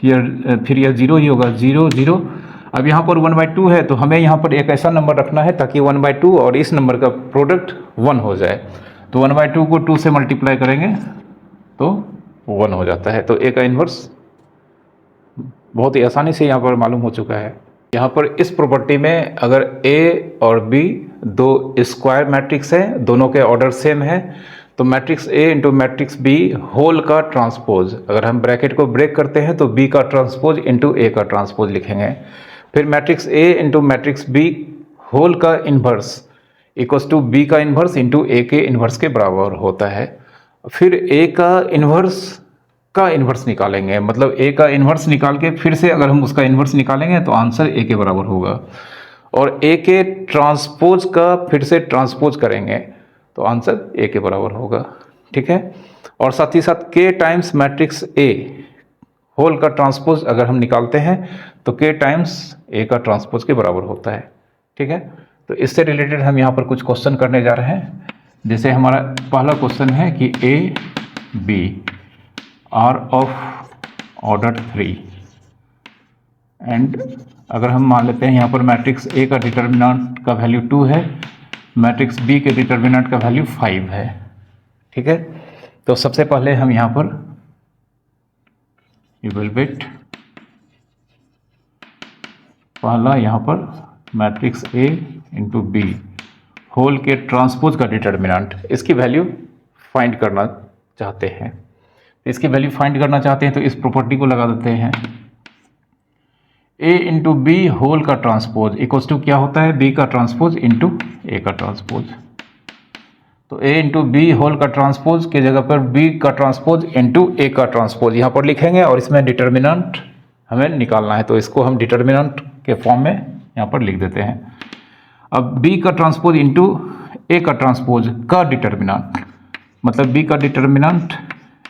फिर यह 0 ही होगा, 0 0। अब यहाँ पर 1/2 है तो हमें यहाँ पर एक ऐसा नंबर रखना है ताकि 1/2 और इस नंबर का प्रोडक्ट 1 हो जाए। तो 1/2 को 2 से मल्टीप्लाई करेंगे तो 1 हो जाता है। तो ए का इन्वर्स बहुत ही आसानी से यहाँ पर मालूम हो चुका है। यहाँ पर इस प्रॉपर्टी में अगर ए और बी दो स्क्वायर मैट्रिक्स है, दोनों के ऑर्डर सेम है, तो matrix A into matrix B whole का ट्रांसपोज, अगर हम ब्रैकेट को ब्रेक करते हैं तो बी का ट्रांसपोज इंटू ए का ट्रांसपोज लिखेंगे। फिर matrix A into matrix B whole का इन्वर्स इक्वल्स टू बी का इन्वर्स इंटू ए के इन्वर्स के बराबर होता है। फिर ए का इन्वर्स निकालेंगे, मतलब ए का इन्वर्स निकाल के फिर से अगर हम उसका इन्वर्स निकालेंगे तो आंसर ए के बराबर होगा। और ए के ट्रांसपोज का फिर से ट्रांसपोज करेंगे तो आंसर ए के बराबर होगा। ठीक है, और साथ ही साथ के टाइम्स मैट्रिक्स ए होल का ट्रांसपोज अगर हम निकालते हैं तो के टाइम्स ए का ट्रांसपोज के बराबर होता है। ठीक है, तो इससे रिलेटेड हम यहाँ पर कुछ क्वेश्चन करने जा रहे हैं। जैसे हमारा पहला क्वेश्चन है कि A B are of order 3 and अगर हम मान लेते हैं यहाँ पर मैट्रिक्स ए का डिटर्मिनेंट का वैल्यू 2 है, मैट्रिक्स बी के डिटर्मिनेंट का वैल्यू 5 है। ठीक है, तो सबसे पहले हम यहाँ पर इवैल्यूएट पहला यहाँ पर matrix A into B whole के ट्रांसपोज का डिटर्मिनेंट, इसकी वैल्यू फाइंड करना चाहते हैं। इसकी वैल्यू फाइंड करना चाहते हैं तो इस प्रॉपर्टी को लगा देते हैं, a इंटू बी होल का ट्रांसपोज इक्वल्स टू क्या होता है, b का ट्रांसपोज इंटू ए का ट्रांसपोज। तो a इंटू बी होल का ट्रांसपोज के जगह पर b का ट्रांसपोज इंटू ए का ट्रांसपोज यहाँ पर लिखेंगे और इसमें डिटर्मिनेंट हमें निकालना है, तो इसको हम डिटर्मिनेंट के फॉर्म में यहाँ पर लिख देते हैं। अब b का ट्रांसपोज इंटू ए का ट्रांसपोज का डिटर्मिनेंट, मतलब b का डिटर्मिनेंट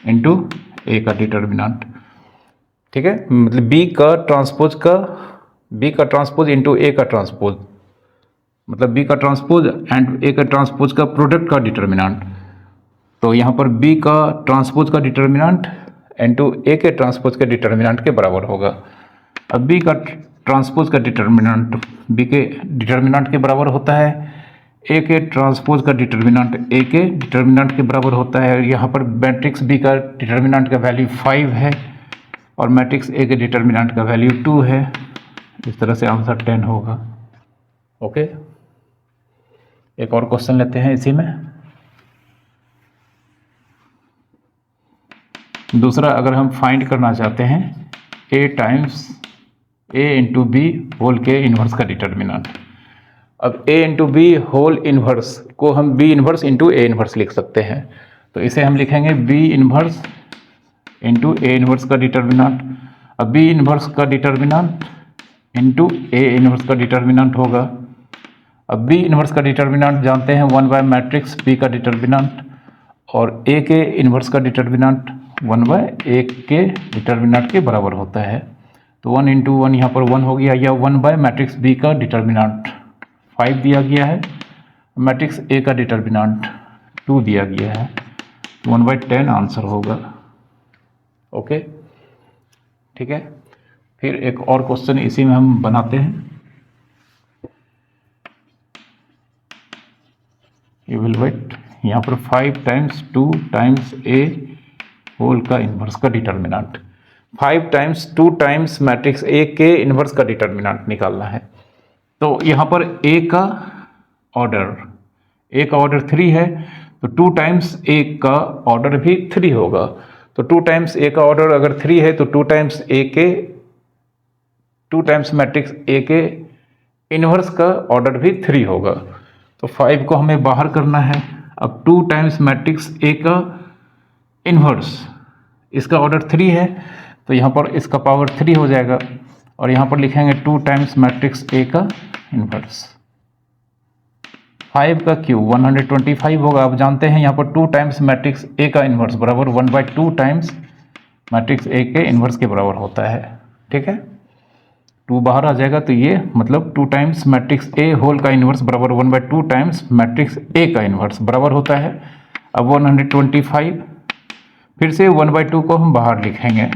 इंटू ए का डिटर्मिनेंट। ठीक है, मतलब b का ट्रांसपोज इंटू ए का ट्रांसपोज, मतलब b का ट्रांसपोज एंड ए का ट्रांसपोज का प्रोडक्ट का डिटर्मिनेंट। तो यहाँ पर b का ट्रांसपोज का डिटर्मिनेंट इंटू ए के ट्रांसपोज के डिटर्मिनेंट के बराबर होगा। अब b का ट्रांसपोज का डिटर्मिनेंट b के डिटर्मिनेंट के बराबर होता है, ए के ट्रांसपोज का डिटर्मिनेंट ए के डिटर्मिनेंट के बराबर होता है। यहाँ पर मैट्रिक्स बी का डिटर्मिनेंट का वैल्यू 5 है और मैट्रिक्स ए के डिटर्मिनेंट का वैल्यू 2 है। इस तरह से आंसर 10 होगा। ओके, एक और क्वेश्चन लेते हैं इसी में। दूसरा, अगर हम फाइंड करना चाहते हैं a times A into B whole के इन्वर्स का डिटर्मिनेंट। अब A into B whole inverse को हम B inverse into A inverse लिख सकते हैं, तो इसे हम लिखेंगे B inverse into A inverse का डिटर्मिनेंट। अब बी इन्वर्स का डिटर्मिनेंट इंटू ए इन्वर्स का डिटर्मिनेंट होगा। अब बी इन्वर्स का डिटर्मिनेंट जानते हैं 1 बाय मैट्रिक्स बी का डिटर्मिनेंट, और ए के इन्वर्स का डिटर्मिनेंट 1 बाय ए के डिटर्मिनेंट के बराबर होता है। तो 1 इंटू 1 यहाँ पर 1 हो गया, या 1 बाय मैट्रिक्स बी का डिटर्मिनेंट 5 दिया गया है, मैट्रिक्स ए का डिटर्मिनेंट 2 दिया गया है, 1/10 आंसर होगा। ओके, ठीक है। फिर एक और क्वेश्चन इसी में हम बनाते हैं। इवेलुएट यहाँ पर 5 टाइम्स 2 टाइम्स ए होल का इन्वर्स का डिटर्मिनेंट, 5 टाइम्स 2 टाइम्स मैट्रिक्स ए के इन्वर्स का डिटर्मिनेंट निकालना है। तो यहाँ पर ए का ऑर्डर 3 है, तो 2 टाइम्स ए का ऑर्डर भी 3 होगा। तो 2 टाइम्स ए का ऑर्डर अगर 3 है तो 2 टाइम्स मैट्रिक्स ए के इन्वर्स का ऑर्डर भी 3 होगा। तो 5 को हमें बाहर करना है। अब 2 टाइम्स मैट्रिक्स ए का इन्वर्स, इसका ऑर्डर 3 है, तो यहाँ पर इसका पावर 3 हो जाएगा, और यहाँ पर लिखेंगे 2 टाइम्स मैट्रिक्स ए का इन्वर्स। 5 का क्यूब 125 होगा। अब जानते हैं यहाँ पर 2 टाइम्स मैट्रिक्स ए का इन्वर्स बराबर 1/2 टाइम्स मैट्रिक्स ए के इन्वर्स के बराबर होता है। ठीक है, 2 बाहर आ जाएगा, तो ये मतलब 2 टाइम्स मैट्रिक्स ए होल का इन्वर्स बराबर 1/2 टाइम्स मैट्रिक्स ए का इन्वर्स बराबर होता है। अब 125 फिर से 1/2 को हम बाहर लिखेंगे,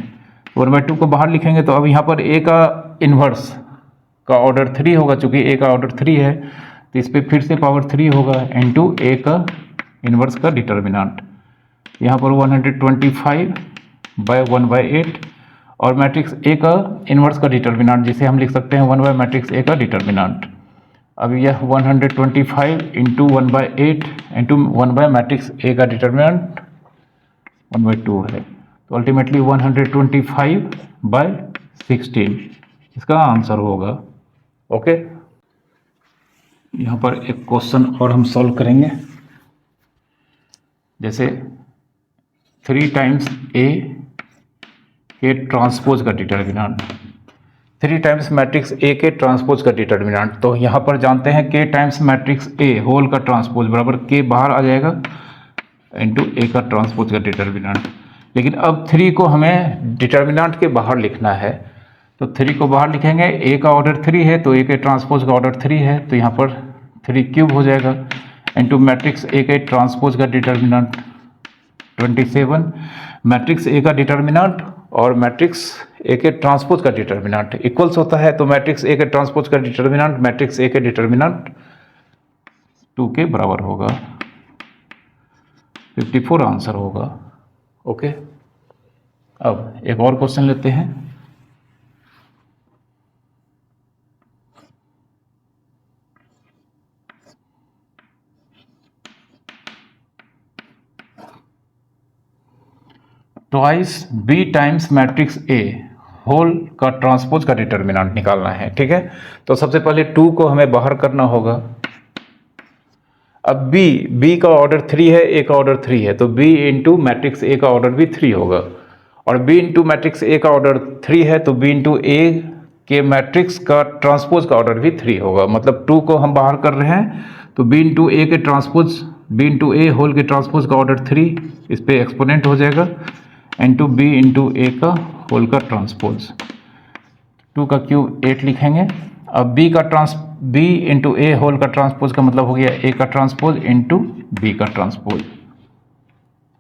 1/2 को बाहर लिखेंगे तो अब यहाँ पर ए का इन्वर्स का ऑर्डर 3 होगा, चूंकि ए का ऑर्डर 3 है तो इस पर फिर से पावर 3 होगा इंटू ए का इन्वर्स का डिटर्मिनेंट। यहाँ पर 125/1/8 और मैट्रिक्स ए का इन्वर्स का डिटर्मिनेंट जिसे हम लिख सकते हैं 1 बाय मैट्रिक्स ए का डिटर्मिनेंट। अब यह 125 into 1/8 into 1 by matrix A का डिटर्मिनेंट 1/2 है, तो अल्टीमेटली 125/16 इसका आंसर होगा। ओके, यहाँ पर एक क्वेश्चन और हम सॉल्व करेंगे। जैसे 3 टाइम्स ए के ट्रांसपोज का डिटर्मिनेंट, 3 टाइम्स मैट्रिक्स ए के ट्रांसपोज का डिटर्मिनेंट, तो यहाँ पर जानते हैं के टाइम्स मैट्रिक्स ए होल का ट्रांसपोज बराबर के बाहर आ जाएगा इंटू ए का ट्रांसपोज का डिटर्मिनेंट। लेकिन अब 3 को हमें डिटर्मिनेंट के बाहर लिखना है, तो 3 को बाहर लिखेंगे, ए का ऑर्डर 3 है तो ए के ट्रांसपोज का ऑर्डर 3 है, तो यहाँ पर 3 क्यूब हो जाएगा इंटू मैट्रिक्स ए के ट्रांसपोज का डिटर्मिनेंट 27, मैट्रिक्स ए का डिटर्मिनेंट और मैट्रिक्स ए के ट्रांसपोज का डिटर्मिनेंट इक्वल्स होता है, तो मैट्रिक्स ए के ट्रांसपोज का डिटर्मिनेंट मैट्रिक्स ए के डिटर्मिनेंट 2 के बराबर होगा, 54 आंसर होगा। ओके, अब एक और क्वेश्चन लेते हैं। Twice B times matrix A whole का ट्रांसपोज का डिटर्मिनेंट निकालना है। ठीक है, तो सबसे पहले 2 को हमें बाहर करना होगा। अब बी का ऑर्डर 3 है, ए का ऑर्डर 3 है, तो बी इंटू मैट्रिक्स ए का ऑर्डर भी 3 होगा, और बी इंटू मैट्रिक्स ए का ऑर्डर 3 है तो बी इंटू ए के मैट्रिक्स का ट्रांसपोज का ऑर्डर भी 3 होगा। मतलब 2 को हम बाहर कर रहे हैं, तो बी इंटू ए के ट्रांसपोज, बी इंटू ए होल के ट्रांसपोज का ऑर्डर 3, इस पर एक्सपोनेंट हो जाएगा इंटू बी इंटू ए का होल का ट्रांसपोज, 2 का क्यूब 8 लिखेंगे। अब बी इंटू ए होल का ट्रांसपोज का मतलब हो गया ए का ट्रांसपोज इंटू बी का ट्रांसपोज।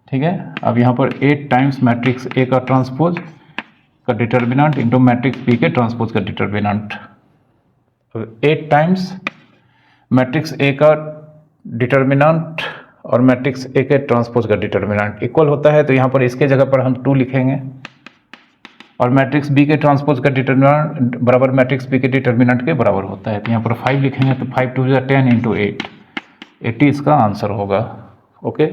ठीक है, अब यहाँ पर 8 टाइम्स मैट्रिक्स ए का ट्रांसपोज का डिटर्मिनेंट इंटू मैट्रिक्स बी के ट्रांसपोज का डिटर्मिनेंट। 8 टाइम्स मैट्रिक्स ए का डिटर्मिनेंट और मैट्रिक्स ए के ट्रांसपोज का डिटर्मिनेंट इक्वल होता है, तो यहाँ पर इसके जगह पर हम 2 लिखेंगे, और मैट्रिक्स बी के ट्रांसपोज का डिटर्मिनेंट बराबर मैट्रिक्स बी के डिटर्मिनेंट के बराबर होता है, तो यहाँ पर 5 लिखेंगे, तो 5 2 10 इंटू 8, 80 इसका आंसर होगा। ओके,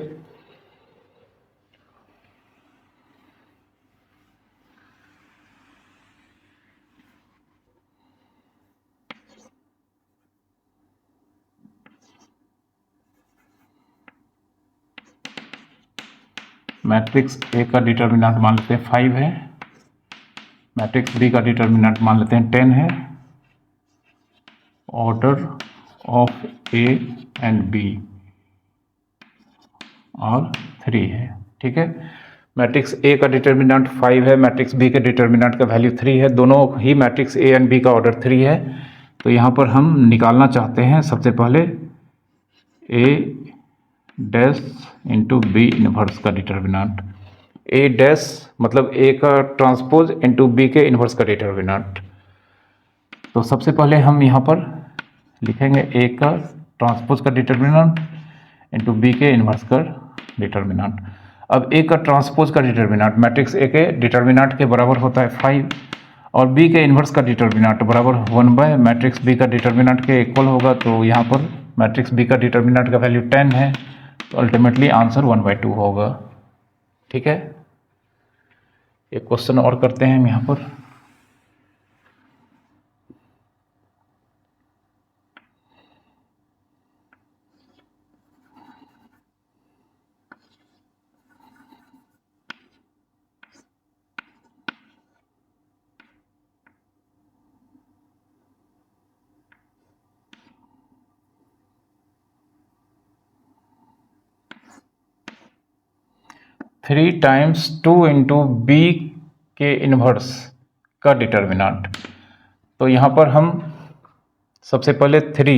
मैट्रिक्स ए का डिटर्मिनेंट मान लेते हैं 5 है, मैट्रिक्स बी का डिटर्मिनेंट मान लेते हैं 10 है, order of A and B और 3 है। ठीक है, मैट्रिक्स ए का डिटर्मिनेंट 5 है, मैट्रिक्स बी के डिटर्मिनेंट का वैल्यू 3 है, दोनों ही मैट्रिक्स ए एंड बी का ऑर्डर 3 है। तो यहाँ पर हम निकालना चाहते हैं सबसे पहले ए डैश इंटू बी इनवर्स का डिटर्मिनेंट। ए डैश मतलब ए का ट्रांसपोज इंटू बी के इनवर्स का डिटर्मिनेंट। तो सबसे पहले हम यहाँ पर लिखेंगे ए का ट्रांसपोज का डिटर्मिनेंट इंटू बी के इनवर्स का डिटर्मिनेंट। अब ए का ट्रांसपोज का डिटर्मिनेंट मैट्रिक्स ए के डिटर्मिनेंट के बराबर होता है 5 और बी के इनवर्स का डिटर्मिनेंट बराबर 1 मैट्रिक्स बी का डिटर्मिनेंट के इक्वल होगा। तो यहाँ पर मैट्रिक्स बी का डिटर्मिनेंट का वैल्यू 10 है, तो अल्टीमेटली आंसर 1/2 होगा। ठीक है, एक क्वेश्चन और करते हैं हम यहाँ पर। थ्री टाइम्स 2 इंटू बी के इनवर्स का डिटर्मिनेंट। तो यहाँ पर हम सबसे पहले 3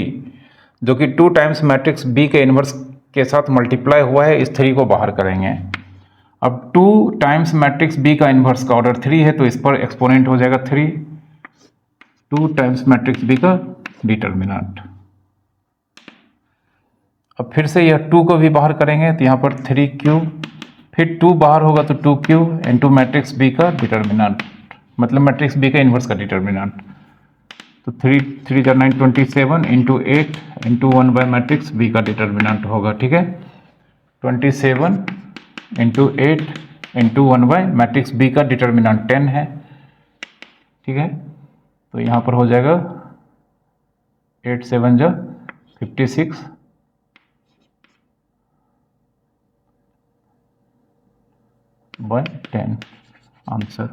जो कि 2 टाइम्स मैट्रिक्स बी के इनवर्स के साथ मल्टीप्लाई हुआ है, इस 3 को बाहर करेंगे। अब 2 टाइम्स मैट्रिक्स बी का इनवर्स का ऑर्डर 3 है, तो इस पर एक्सपोनेंट हो जाएगा 3, 2 टाइम्स मैट्रिक्स बी का डिटर्मिनेंट। अब फिर से यह 2 को भी बाहर करेंगे, तो यहाँ पर 3 क्यूब, फिर 2 बाहर होगा तो 2 क्यूब इंटू मैट्रिक्स बी का डिटर्मिनेंट, मतलब मैट्रिक्स बी का इनवर्स का डिटर्मिनेंट। तो 3 3 जा 9 27 into 8 into 1 by matrix B का डिटर्मिनेंट होगा। ठीक है, 27 into 8 into 1 by matrix B का डिटर्मिनेंट 10 है। ठीक है, तो यहाँ पर हो जाएगा 8 7 जा 56 बाय 10 आंसर।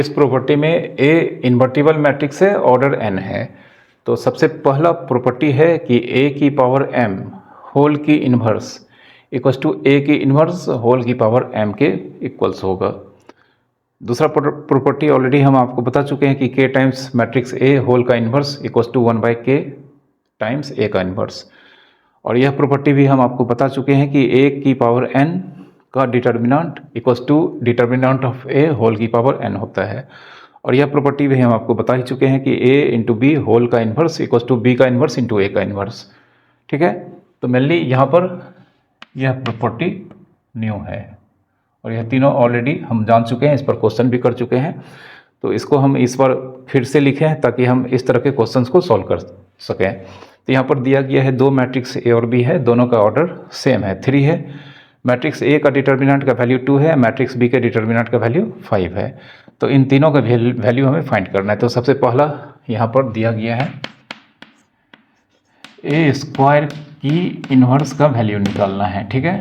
इस प्रॉपर्टी में ए इन्वर्टिबल मैट्रिक्स है, ऑर्डर n है। तो सबसे पहला प्रॉपर्टी है कि a की पावर m होल की इन्वर्स इक्वल्स टू a की इन्वर्स होल की पावर m के इक्वल्स होगा। दूसरा प्रॉपर्टी ऑलरेडी हम आपको बता चुके हैं कि k times matrix a whole का inverse equals to 1/k times a का इन्वर्स। और यह प्रॉपर्टी भी हम आपको बता चुके हैं कि a की पावर n का determinant equals to determinant of a whole की पावर n होता है। और यह प्रॉपर्टी भी हम आपको बता ही चुके हैं कि a इंटू बी होल का इन्वर्स इक्वल्स टू b का इन्वर्स इंटू a का इन्वर्स। ठीक है, तो मेनली यहाँ पर यह प्रॉपर्टी न्यू है और यह तीनों ऑलरेडी हम जान चुके हैं, इस पर क्वेश्चन भी कर चुके हैं। तो इसको हम इस बार फिर से लिखें ताकि हम इस तरह के क्वेश्चंस को सॉल्व कर सकें। तो यहाँ पर दिया गया है 2 मैट्रिक्स ए और बी है, दोनों का ऑर्डर सेम है, 3 है। मैट्रिक्स ए का डिटर्मिनेंट का वैल्यू 2 है, मैट्रिक्स बी के डिटर्मिनेंट का वैल्यू 5 है। तो इन तीनों का वैल्यू हमें फाइंड करना है। तो सबसे पहला यहाँ पर दिया गया है ए स्क्वायर की इन्वर्स का वैल्यू निकालना है। ठीक है,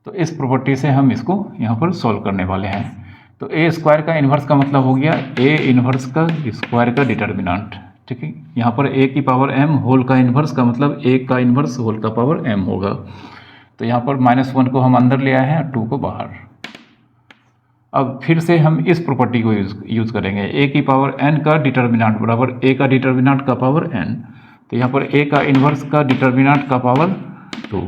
तो इस प्रॉपर्टी से हम इसको यहाँ पर सॉल्व करने वाले हैं। तो ए स्क्वायर का इन्वर्स का मतलब हो गया ए इन्वर्स का स्क्वायर का डिटर्मिनेंट। ठीक है, यहाँ पर ए की पावर m होल का इन्वर्स का मतलब ए का इन्वर्स होल का पावर m होगा। तो यहाँ पर -1 को हम अंदर ले आए हैं, 2 को बाहर। अब फिर से हम इस प्रॉपर्टी को यूज़ करेंगे, a की पावर n का डिटर्मिनेंट बराबर a का डिटर्मिनेंट का पावर n। तो यहाँ पर a का इन्वर्स का डिटर्मिनेंट का पावर 2।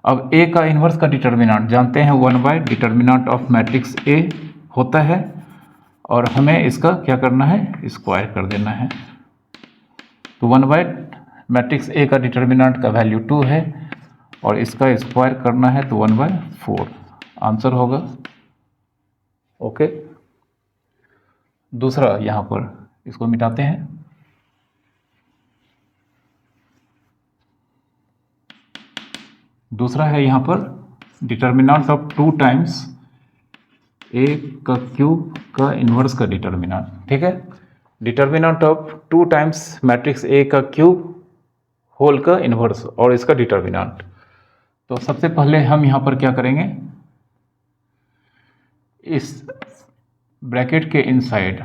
अब a का इन्वर्स का डिटर्मिनेंट जानते हैं 1 bye determinant of matrix a होता है और हमें इसका क्या करना है, स्क्वायर कर देना है। तो 1 बाय मैट्रिक्स a का डिटर्मिनेंट का वैल्यू 2 है और इसका स्क्वायर करना है तो 1/4 आंसर होगा। ओके, दूसरा यहाँ पर इसको मिटाते हैं। दूसरा है यहाँ पर डिटर्मिनेंट ऑफ 2 टाइम्स a का क्यूब का इन्वर्स का डिटर्मिनेंट। ठीक है, determinant of 2 times matrix a का क्यूब होल का इन्वर्स और इसका डिटर्मिनेंट। तो सबसे पहले हम यहाँ पर क्या करेंगे, इस ब्रैकेट के इनसाइड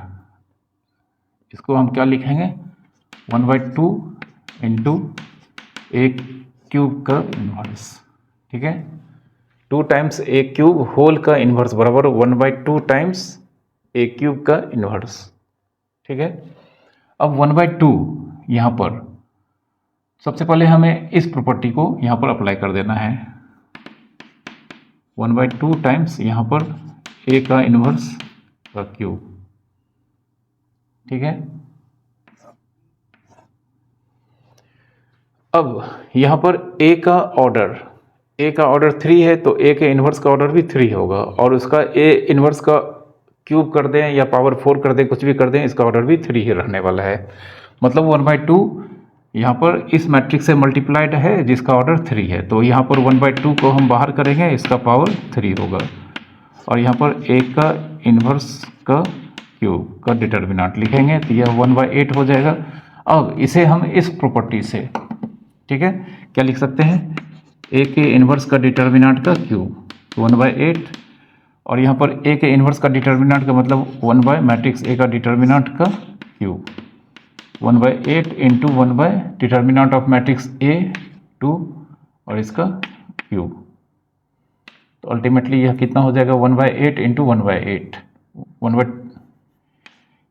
इसको हम क्या लिखेंगे, 1/2 इंटू ए क्यूब का इन्वर्स। ठीक है, 2 टाइम्स ए क्यूब होल का इन्वर्स बराबर 1/2 टाइम्स ए क्यूब का इन्वर्स। ठीक है, अब 1/2 यहाँ पर सबसे पहले हमें इस प्रॉपर्टी को यहाँ पर अप्लाई कर देना है। 1/2 टाइम्स यहाँ पर ए का इन्वर्स का क्यूब। ठीक है, अब यहाँ पर ए का ऑर्डर 3 है, तो ए के इन्वर्स का ऑर्डर भी 3 होगा, और उसका ए इन्वर्स का क्यूब कर दें या पावर 4 कर दें, कुछ भी कर दें, इसका ऑर्डर भी 3 ही रहने वाला है। मतलब 1/2 यहाँ पर इस मैट्रिक्स से मल्टीप्लाइड है जिसका ऑर्डर 3 है, तो यहाँ पर 1/2 को हम बाहर करेंगे, इसका पावर 3 होगा, और यहाँ पर ए का इन्वर्स का क्यूब का डिटर्मिनेंट लिखेंगे, तो यह 1/8 हो जाएगा। अब इसे हम इस प्रॉपर्टी से, ठीक है, क्या लिख सकते हैं, ए के इन्वर्स का डिटर्मिनेंट का क्यूब 1/8, और यहाँ पर ए के इन्वर्स का डिटर्मिनेंट का मतलब 1 मैट्रिक्स ए का डिटर्मिनेंट का cube 1/8 into 1 determinant of matrix ए 2 और इसका क्यूब। तो अल्टीमेटली यह कितना हो जाएगा, 1/8 इंटू 1/8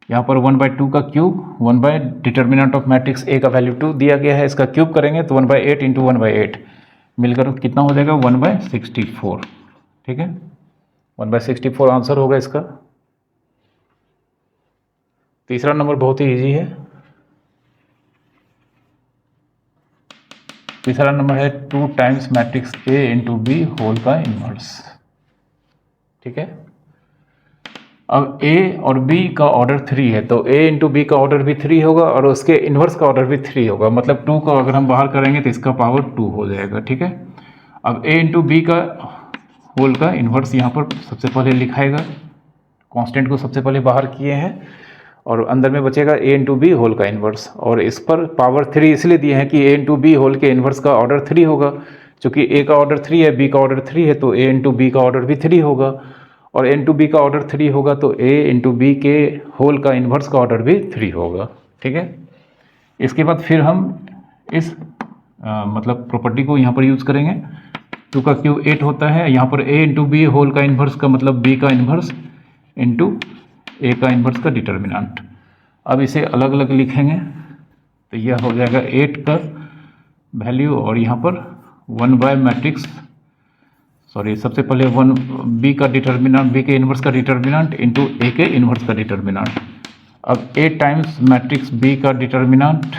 यहाँ पर 1/2 का cube 1 determinant of matrix A का वैल्यू 2 दिया गया है, इसका क्यूब करेंगे तो 1/8 इंटू 1/8 मिलकर कितना हो जाएगा, 1/64। ठीक है, 1/64 आंसर होगा इसका। तीसरा नंबर बहुत ही इजी है। तीसरा नंबर है 2 times matrix A into B whole का इन्वर्स। ठीक है, अब ए और बी का ऑर्डर 3 है, तो ए इंटू बी का ऑर्डर भी 3 होगा और उसके इन्वर्स का ऑर्डर भी 3 होगा, मतलब 2 को अगर हम बाहर करेंगे तो इसका पावर 2 हो जाएगा। ठीक है, अब ए इंटू बी का होल का इन्वर्स यहाँ पर सबसे पहले लिखाएगा, कांस्टेंट को सबसे पहले बाहर किए हैं और अंदर में बचेगा ए इंटू बी होल का इन्वर्स, और इस पर पावर 3 इसलिए दिए हैं कि ए इंटू बी होल के इन्वर्स का ऑर्डर 3 होगा, चूँकि ए का ऑर्डर 3 है, बी का ऑर्डर 3 है, तो ए इंटू बी का ऑर्डर भी 3 होगा, और ए इंटू बी का ऑर्डर 3 होगा तो ए इंटू बी के होल का इन्वर्स का ऑर्डर भी 3 होगा। ठीक है, इसके बाद फिर हम इस मतलब प्रॉपर्टी को यहाँ पर यूज़ करेंगे। 2 का क्यूब 8 होता है, यहाँ पर ए इंटू बी होल का इन्वर्स का मतलब बी का इन्वर्स इंटू ए का इन्वर्स का डिटर्मिनेंट। अब इसे अलग अलग लिखेंगे तो यह हो जाएगा 8 का वैल्यू, और यहाँ पर 1 मैट्रिक्स सबसे पहले 1 बी का डिटर्मिनेंट, बी के इन्वर्स का डिटर्मिनेंट इंटू ए के इन्वर्स का डिटर्मिनेंट। अब 8 टाइम्स मैट्रिक्स बी का डिटर्मिनेंट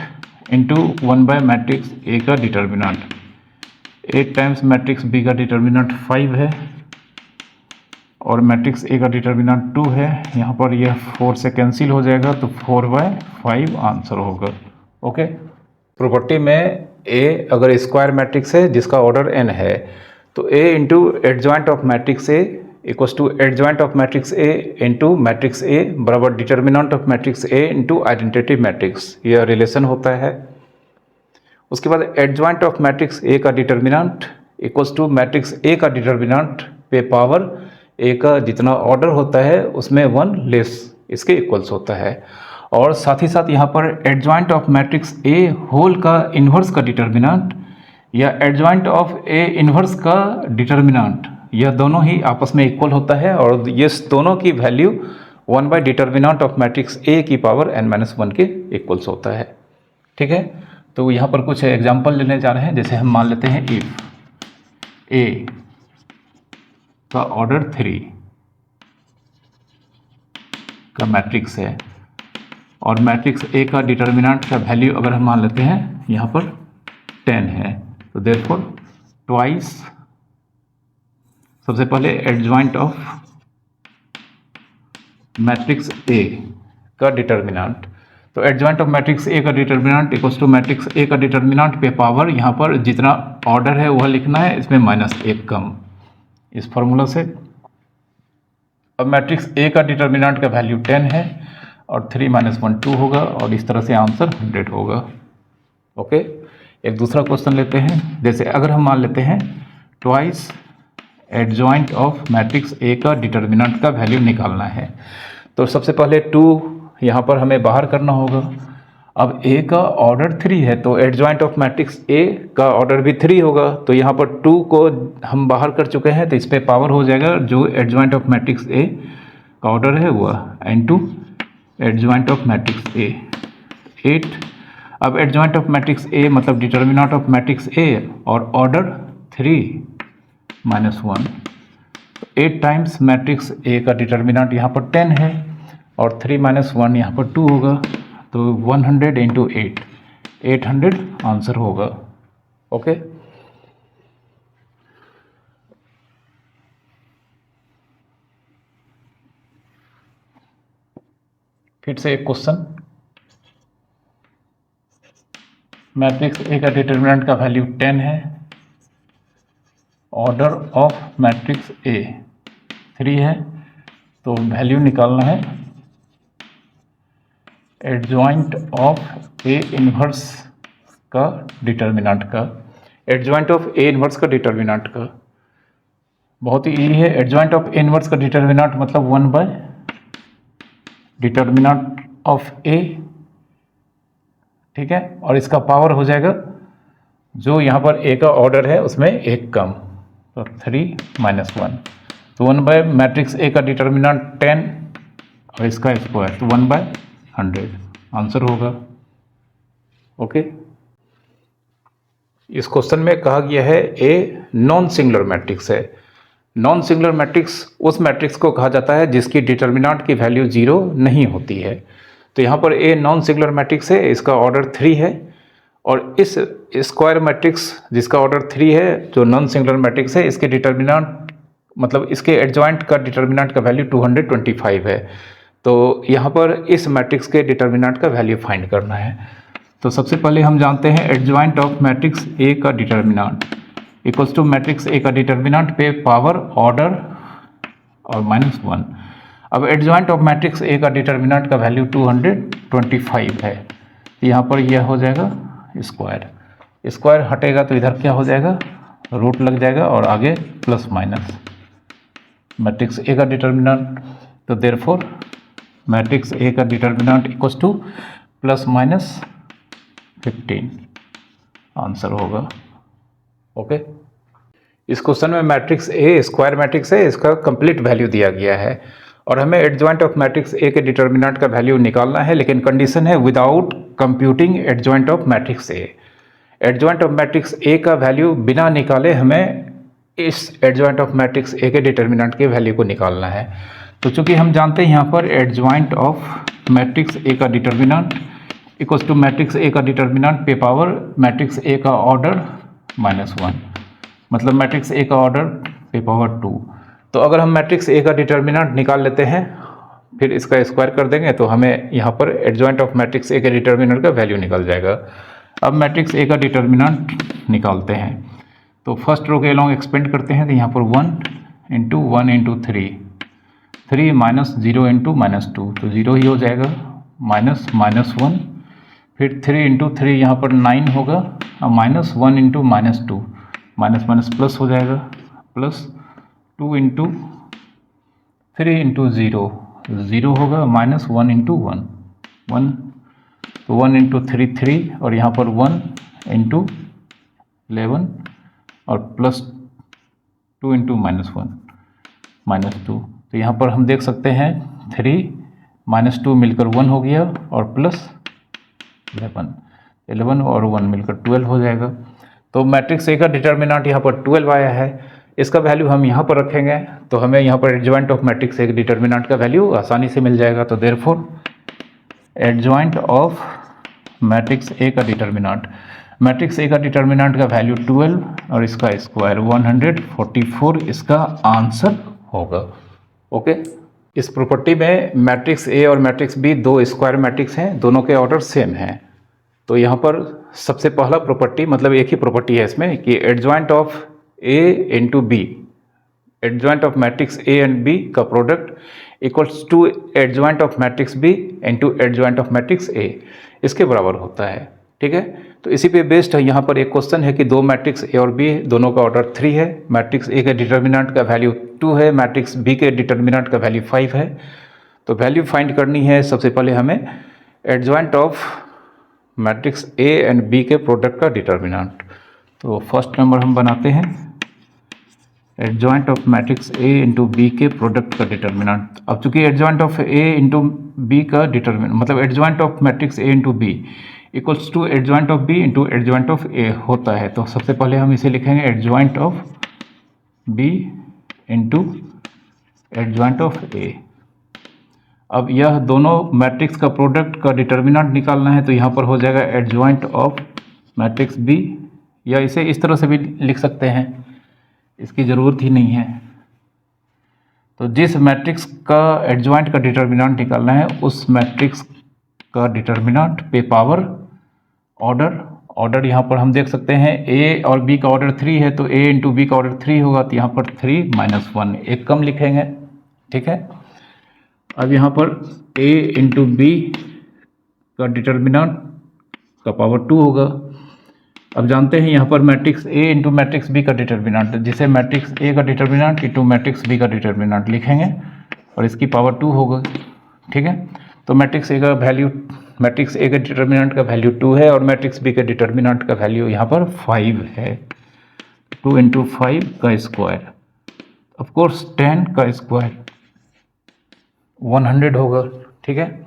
इंटू 1 मैट्रिक्स ए का डिटर्मिनेंट। 8 टाइम्स मैट्रिक्स बी का डिटर्मिनेंट 5 है और मैट्रिक्स ए का डिटर्मिनेंट 2 है, यहाँ पर यह 4 से कैंसिल हो जाएगा तो 4/5 आंसर होगा। ओके, प्रॉपर्टी में ए अगर स्क्वायर मैट्रिक्स है जिसका ऑर्डर n है, तो A into adjoint of matrix A equals to adjoint of matrix A into matrix A बराबर determinant of matrix A into identity matrix, यह रिलेशन होता है। उसके बाद एडजॉइंट ऑफ मैट्रिक्स ए का determinant equals to matrix A का डिटर्मिनेंट पे पावर ए का जितना ऑर्डर होता है उसमें 1 लेस इसके इक्वल्स होता है, और साथ ही साथ यहाँ पर adjoint of matrix A whole का इन्वर्स का डिटर्मिनेंट या एडजॉइंट ऑफ ए इन्वर्स का डिटर्मिनेंट, यह दोनों ही आपस में इक्वल होता है, और ये दोनों की वैल्यू 1 डिटर्मिनेंट ऑफ मैट्रिक्स ए की पावर n-1 के इक्वल्स होता है। ठीक है, तो यहाँ पर कुछ एग्जांपल लेने जा रहे हैं। जैसे हम मान लेते हैं इफ ए का ऑर्डर 3 का मैट्रिक्स है और मैट्रिक्स ए का डिटर्मिनेंट का वैल्यू अगर हम मान लेते हैं यहाँ पर 10 है, तो देयरफॉर ट्वाइस, सबसे पहले एडजॉइंट ऑफ मैट्रिक्स ए का डिटर्मिनेंट, तो एडजॉइंट ऑफ मैट्रिक्स ए का determinant equals to matrix A का डिटर्मिनेंट पे पावर, यहाँ पर जितना ऑर्डर है वह लिखना है, इसमें -1 कम, इस फॉर्मूला से। अब मैट्रिक्स ए का डिटर्मिनेंट का वैल्यू 10 है और 3 - 1 2 होगा, और इस तरह से आंसर 100 होगा। ओके, एक दूसरा क्वेश्चन लेते हैं। जैसे अगर हम मान लेते हैं twice adjoint of matrix A का डिटर्मिनेंट का वैल्यू निकालना है। तो सबसे पहले 2 यहाँ पर हमें बाहर करना होगा। अब ए का ऑर्डर 3 है तो एडजॉइंट ऑफ मैट्रिक्स ए का ऑर्डर भी 3 होगा। तो यहाँ पर 2 को हम बाहर कर चुके हैं तो इस पर पावर हो जाएगा जो एडजॉइंट ऑफ मैट्रिक्स ए का ऑर्डर है वह इनटू एडजॉइंट ऑफ मैट्रिक्स ए 8। अब एडजॉइंट ऑफ मैट्रिक्स ए मतलब डिटर्मिनेंट ऑफ मैट्रिक्स ए और order 3 minus 1। 8 times matrix A का डिटर्मिनेंट यहाँ पर 10 है और 3 माइनस 1 यहाँ पर 2 होगा। तो 100 इंटू 8 800 आंसर होगा। ओके, फिर से एक क्वेश्चन। मैट्रिक्स ए का डिटर्मिनेंट का वैल्यू 10 है, ऑर्डर ऑफ मैट्रिक्स ए 3 है, तो वैल्यू निकालना है एडजॉइंट ऑफ ए इनवर्स का डिटर्मिनेंट का। एडजॉइंट ऑफ ए इनवर्स का डिटर्मिनेंट का बहुत ही इजी है। एडजॉइंट ऑफ ए इनवर्स का डिटर्मिनेंट मतलब 1 बाय डिटर्मिनेंट ऑफ ए, ठीक है, और इसका पावर हो जाएगा जो यहाँ पर ए का ऑर्डर है उसमें एक कम, तो 3 माइनस 1। तो 1 बाय मैट्रिक्स ए का डिटर्मिनेंट 10 और इसका स्क्वायर तो 1 बाय 100 आंसर होगा। ओके, इस क्वेश्चन में कहा गया है ए नॉन सिंगुलर मैट्रिक्स है। नॉन सिंगुलर मैट्रिक्स उस मैट्रिक्स को कहा जाता है जिसकी डिटर्मिनेंट की वैल्यू 0 नहीं होती है। तो यहाँ पर ए नॉन सिंगुलर मैट्रिक्स है, इसका ऑर्डर 3 है, और इस स्क्वायर मैट्रिक्स जिसका ऑर्डर 3 है जो नॉन सिंगुलर मैट्रिक्स है इसके डिटर्मिनेंट मतलब इसके एडजॉइंट का डिटर्मिनेंट का वैल्यू 225 है। तो यहाँ पर इस मैट्रिक्स के डिटर्मिनेंट का वैल्यू फाइंड करना है। तो सबसे पहले हम जानते हैं एडजॉइंट ऑफ मैट्रिक्स ए का determinant equals to matrix A का डिटर्मिनेंट पे पावर ऑर्डर और माइनस 1। अब एडजॉइंट ऑफ मैट्रिक्स ए का डिटर्मिनेंट का वैल्यू 225 है, यहाँ पर यह हो जाएगा स्क्वायर, स्क्वायर हटेगा तो इधर क्या हो जाएगा, रूट लग जाएगा और आगे प्लस माइनस मैट्रिक्स ए का डिटर्मिनेंट। तो देयरफॉर मैट्रिक्स ए का determinant equals two plus minus 15 answer होगा। ओके, इस क्वेश्चन में मैट्रिक्स ए स्क्वायर मैट्रिक्स है, इसका कंप्लीट वैल्यू दिया गया है और हमें एडजॉइंट ऑफ मैट्रिक्स ए के डिटर्मिनेंट का वैल्यू निकालना है, लेकिन कंडीशन है without computing adjoint of matrix A. Adjoint of matrix A का वैल्यू बिना निकाले हमें इस एडजॉइंट ऑफ मैट्रिक्स ए के डिटर्मिनेंट के वैल्यू को निकालना है। तो चूंकि हम जानते हैं यहाँ पर एडजॉइंट ऑफ मैट्रिक्स ए का determinant equals to matrix A का डिटर्मिनेंट पे पावर मैट्रिक्स ए का ऑर्डर माइनस 1, मतलब मैट्रिक्स ए का ऑर्डर पे पावर 2। तो अगर हम मैट्रिक्स ए का डिटर्मिनेंट निकाल लेते हैं फिर इसका स्क्वायर कर देंगे तो हमें यहाँ पर एडजॉइंट ऑफ मैट्रिक्स ए के डिटर्मिनेंट का वैल्यू निकल जाएगा। अब मैट्रिक्स ए का डिटर्मिनेंट निकालते हैं तो फर्स्ट रो के अलॉन्ग एक्सपेंड करते हैं तो यहाँ पर 1 into 1 into 3 minus 0 into minus 2 तो 0 ही हो जाएगा, माइनस माइनस 1, फिर 3 इंटू 3 यहाँ पर 9 होगा और minus 1 into minus 2 minus minus plus हो जाएगा, प्लस 2 इंटू 3 इंटू 0 होगा, माइनस 1 इंटू 1 तो 1 इंटू 3 और यहाँ पर 1 इंटू 11 और प्लस 2 इंटू माइनस 1 माइनस 2। तो यहाँ पर हम देख सकते हैं 3 माइनस 2 मिलकर 1 हो गया और प्लस 11 और 1 मिलकर 12 हो जाएगा। तो मैट्रिक्स ए का डिटर्मिनेंट यहाँ पर 12 आया है, इसका वैल्यू हम यहाँ पर रखेंगे तो हमें यहाँ पर एडजॉइंट ऑफ मैट्रिक्स ए के डिटर्मिनेंट का वैल्यू आसानी से मिल जाएगा। तो therefore adjoint of matrix A का डिटर्मिनेंट, मैट्रिक्स ए का डिटर्मिनेंट का वैल्यू 12 और इसका स्क्वायर 144 इसका आंसर होगा। ओके, इस प्रॉपर्टी में मैट्रिक्स ए और मैट्रिक्स बी दो स्क्वायर मैट्रिक्स हैं, दोनों के ऑर्डर सेम हैं। तो यहाँ पर सबसे पहला प्रॉपर्टी मतलब एक ही प्रॉपर्टी है इसमें कि adjoint of A into B, adjoint of matrix A and B का product equals to adjoint of matrix B into adjoint of matrix A, इसके बराबर होता है। ठीक है, तो इसी पे बेस्ड यहाँ पर एक क्वेश्चन है कि दो मैट्रिक्स ए और बी दोनों का ऑर्डर 3 है, मैट्रिक्स ए के डिटर्मिनेंट का वैल्यू 2 है, मैट्रिक्स बी के डिटर्मिनेंट का वैल्यू 5 है। तो वैल्यू फाइंड करनी है। सबसे पहले हमें adjoint of matrix A and B के प्रोडक्ट का डिटर्मिनेंट। तो फर्स्ट नंबर हम बनाते हैं adjoint of matrix A into B के प्रोडक्ट का डिटर्मिनेंट। अब चूंकि adjoint of A into B का डिटर्मिनेंट मतलब adjoint of matrix A into B equals to adjoint of B into adjoint of A होता है। तो सबसे पहले हम इसे लिखेंगे adjoint of B into adjoint of ए। अब यह दोनों मैट्रिक्स का प्रोडक्ट का डिटर्मिनेंट निकालना है, तो यहाँ पर हो जाएगा एडजॉइंट ऑफ मैट्रिक्स बी, या इसे इस तरह से भी लिख सकते हैं, इसकी ज़रूरत ही नहीं है। तो जिस मैट्रिक्स का एडजॉइंट का डिटर्मिनेंट निकालना है उस मैट्रिक्स का डिटर्मिनेंट पे पावर ऑर्डर यहाँ पर हम देख सकते हैं ए और बी का ऑर्डर 3 है, तो ए इंटू बी का ऑर्डर 3 होगा, तो यहाँ पर 3 - 1 एक कम लिखेंगे। ठीक है, अब यहाँ पर a इंटू बी का डिटर्मिनेंट का पावर 2 होगा। अब जानते हैं यहाँ पर matrix a into matrix b का डिटर्मिनेंट, जिसे मैट्रिक्स a का डिटर्मिनेंट इंटू मैट्रिक्स b का डिटर्मिनेंट लिखेंगे और इसकी पावर 2 होगा। ठीक है, तो मैट्रिक्स a के डिटर्मिनेंट का वैल्यू 2 है और मैट्रिक्स b के डिटर्मिनेंट का वैल्यू यहाँ पर 5 है। 2 इंटू 5 का स्क्वायर, ऑफकोर्स 10 का स्क्वायर 100 होगा। ठीक है,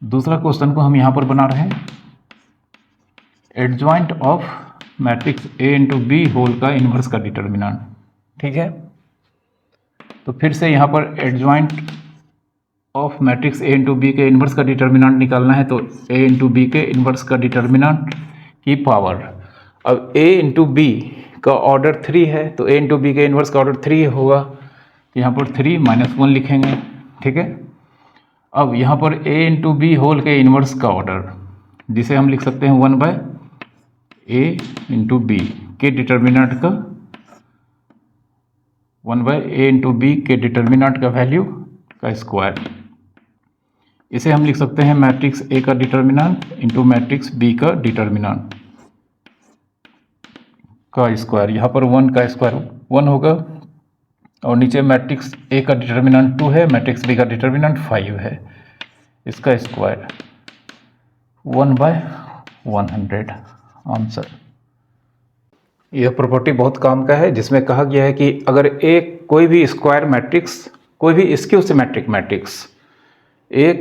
दूसरा क्वेश्चन को हम यहाँ पर बना रहे हैं adjoint of matrix A into B whole का इन्वर्स का डिटर्मिनेंट। ठीक है, तो फिर से यहाँ पर adjoint of matrix A into B के इन्वर्स का डिटर्मिनेंट निकालना है, तो ए इंटू बी के इन्वर्स का डिटर्मिनेंट की पावर। अब ए इंटू बी का ऑर्डर 3 है, तो ए इंटू बी के इन्वर्स का ऑर्डर 3 होगा, तो यहाँ पर 3 - 1 लिखेंगे। ठीक है, अब यहाँ पर a इंटू बी होल के इन्वर्स का ऑर्डर, जिसे हम लिख सकते हैं 1/a इंटू बी के डिटर्मिनेंट का 1/a इंटू बी के डिटर्मिनेंट का वैल्यू का स्क्वायर। इसे हम लिख सकते हैं मैट्रिक्स a का डिटर्मिनेंट इंटू मैट्रिक्स b का डिटर्मिनेंट का स्क्वायर। यहाँ पर 1 का स्क्वायर 1 होगा और नीचे मैट्रिक्स ए का डिटर्मिनेंट 2 है, मैट्रिक्स बी का डिटर्मिनेंट 5 है, इसका स्क्वायर 1/100 आंसर। यह प्रॉपर्टी बहुत काम का है, जिसमें कहा गया है कि अगर कोई भी स्क्वायर मैट्रिक्स, कोई भी स्क्यू सिमेट्रिक मैट्रिक्स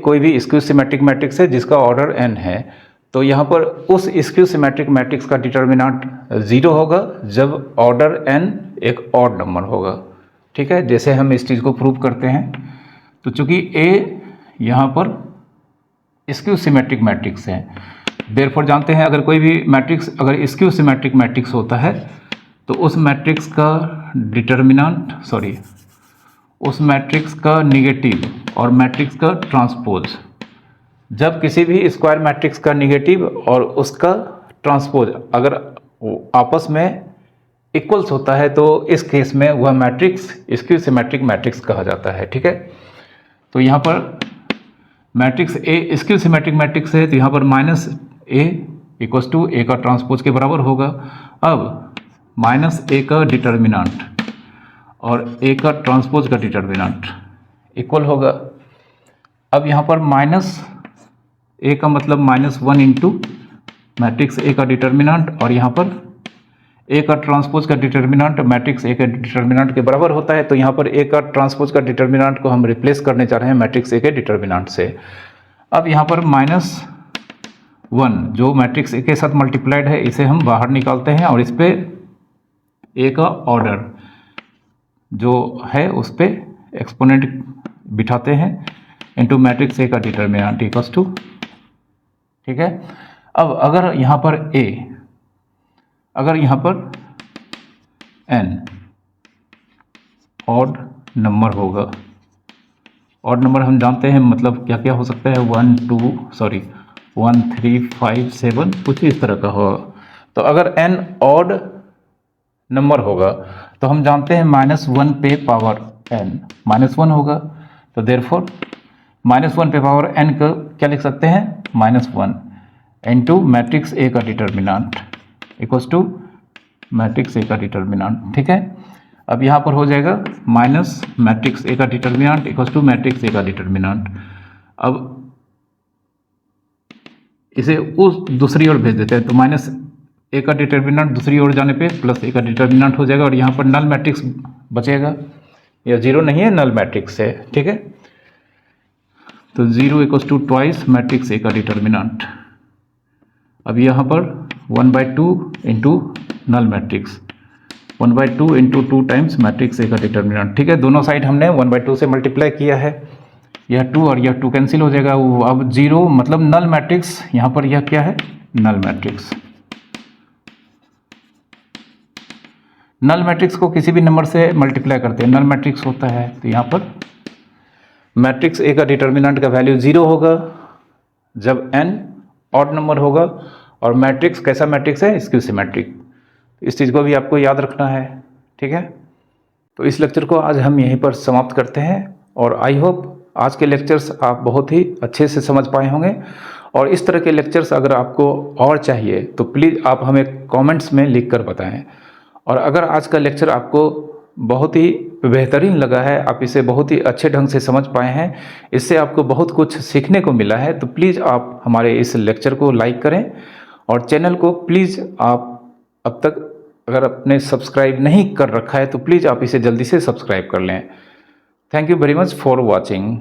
कोई भी स्क्यू सिमेट्रिक मैट्रिक्स है जिसका ऑर्डर n है, तो यहाँ पर उस स्क्यू सिमेट्रिक मैट्रिक्स का डिटर्मिनेंट 0 होगा जब ऑर्डर n एक ऑड नंबर होगा। ठीक है, जैसे हम इस चीज़ को प्रूव करते हैं, तो चूंकि a यहाँ पर स्क्यू सिमेट्रिक मैट्रिक्स है, देयरफॉर जानते हैं अगर कोई भी मैट्रिक्स अगर स्क्यू सिमेट्रिक मैट्रिक्स होता है तो उस मैट्रिक्स का डिटर्मिनेंट उस मैट्रिक्स का निगेटिव और मैट्रिक्स का ट्रांसपोज, जब किसी भी स्क्वायर मैट्रिक्स का निगेटिव और उसका ट्रांसपोज अगर आपस में इक्वल्स होता है तो इस केस में वह मैट्रिक्स स्क्यू सिमेट्रिक मैट्रिक्स कहा जाता है। ठीक है, तो यहाँ पर matrix A skew symmetric matrix है, तो यहाँ पर -a इक्वल्स टू ए का ट्रांसपोज के बराबर होगा। अब -a का डिटर्मिनेंट और a का ट्रांसपोज का डिटर्मिनेंट इक्वल होगा। अब यहाँ पर -a का मतलब -1 इंटू मैट्रिक्स a का डिटर्मिनेंट और यहाँ पर a का ट्रांसपोज का डिटर्मिनेंट मैट्रिक्स a के डिटर्मिनेंट के बराबर होता है, तो यहाँ पर a का ट्रांसपोज का डिटर्मिनेंट को हम रिप्लेस करने जा रहे हैं मैट्रिक्स a के डिटर्मिनेंट से। अब यहाँ पर -1 जो मैट्रिक्स a के साथ मल्टीप्लाइड है इसे हम बाहर निकालते हैं और इस पे a का ऑर्डर जो है उस पे एक्सपोनेंट बिठाते हैं इंटू मैट्रिक्स a का डिटर्मिनेंट इक्वल्स टू। ठीक है, अब अगर यहाँ पर n ऑड नंबर होगा, ऑड नंबर हम जानते हैं मतलब क्या क्या हो सकता है 1 3 5 7 कुछ इस तरह का होगा। तो अगर n ऑड नंबर होगा तो हम जानते हैं -1 पे पावर n -1 होगा, तो देयरफॉर -1 पे पावर n को क्या लिख सकते हैं -1 इंटू मैट्रिक्स ए का determinant equals to matrix A का डिटर्मिनेंट। ठीक है, अब यहाँ पर हो जाएगा माइनस मैट्रिक्स ए का determinant equals to matrix A का डिटर्मिनेंट। अब इसे उस दूसरी ओर भेज देते हैं, तो माइनस ए का डिटर्मिनेंट दूसरी ओर जाने पे प्लस ए का डिटर्मिनेंट हो जाएगा और यहाँ पर नल मैट्रिक्स बचेगा, या जीरो नहीं है, नल मैट्रिक्स है। ठीक है, तो zero equals to twice matrix A का डिटर्मिनेंट। अब यहाँ पर 1/2 into null matrix, 1/2 into 2 times matrix A का डिटर्मिनेंट। ठीक है, दोनों साइड हमने 1/2 से मल्टीप्लाई किया है, यह 2 और यह 2 कैंसिल हो जाएगा। अब जीरो मतलब नल मैट्रिक्स, यहाँ पर यह क्या है, नल मैट्रिक्स। नल मैट्रिक्स को किसी भी नंबर से मल्टीप्लाई करते हैं, नल मैट्रिक्स होता है। तो यहाँ पर मैट्रिक्स ए का डिटर्मिनेंट का वैल्यू 0 होगा जब n ऑड नंबर होगा, और मैट्रिक्स कैसा मैट्रिक्स है, स्क्यू सिमेट्रिक। इस चीज़ को भी आपको याद रखना है। ठीक है, तो इस लेक्चर को आज हम यहीं पर समाप्त करते हैं, और आई होप आज के लेक्चर्स आप बहुत ही अच्छे से समझ पाए होंगे। और इस तरह के लेक्चर्स अगर आपको और चाहिए तो प्लीज़ आप हमें कमेंट्स में लिख कर बताएं। और अगर आज का लेक्चर आपको बहुत ही बेहतरीन लगा है, आप इसे बहुत ही अच्छे ढंग से समझ पाए हैं, इससे आपको बहुत कुछ सीखने को मिला है, तो प्लीज़ आप हमारे इस लेक्चर को लाइक करें, और चैनल को प्लीज़ आप अब तक अगर आपने सब्सक्राइब नहीं कर रखा है तो प्लीज़ आप इसे जल्दी से सब्सक्राइब कर लें। Thank you very much for watching.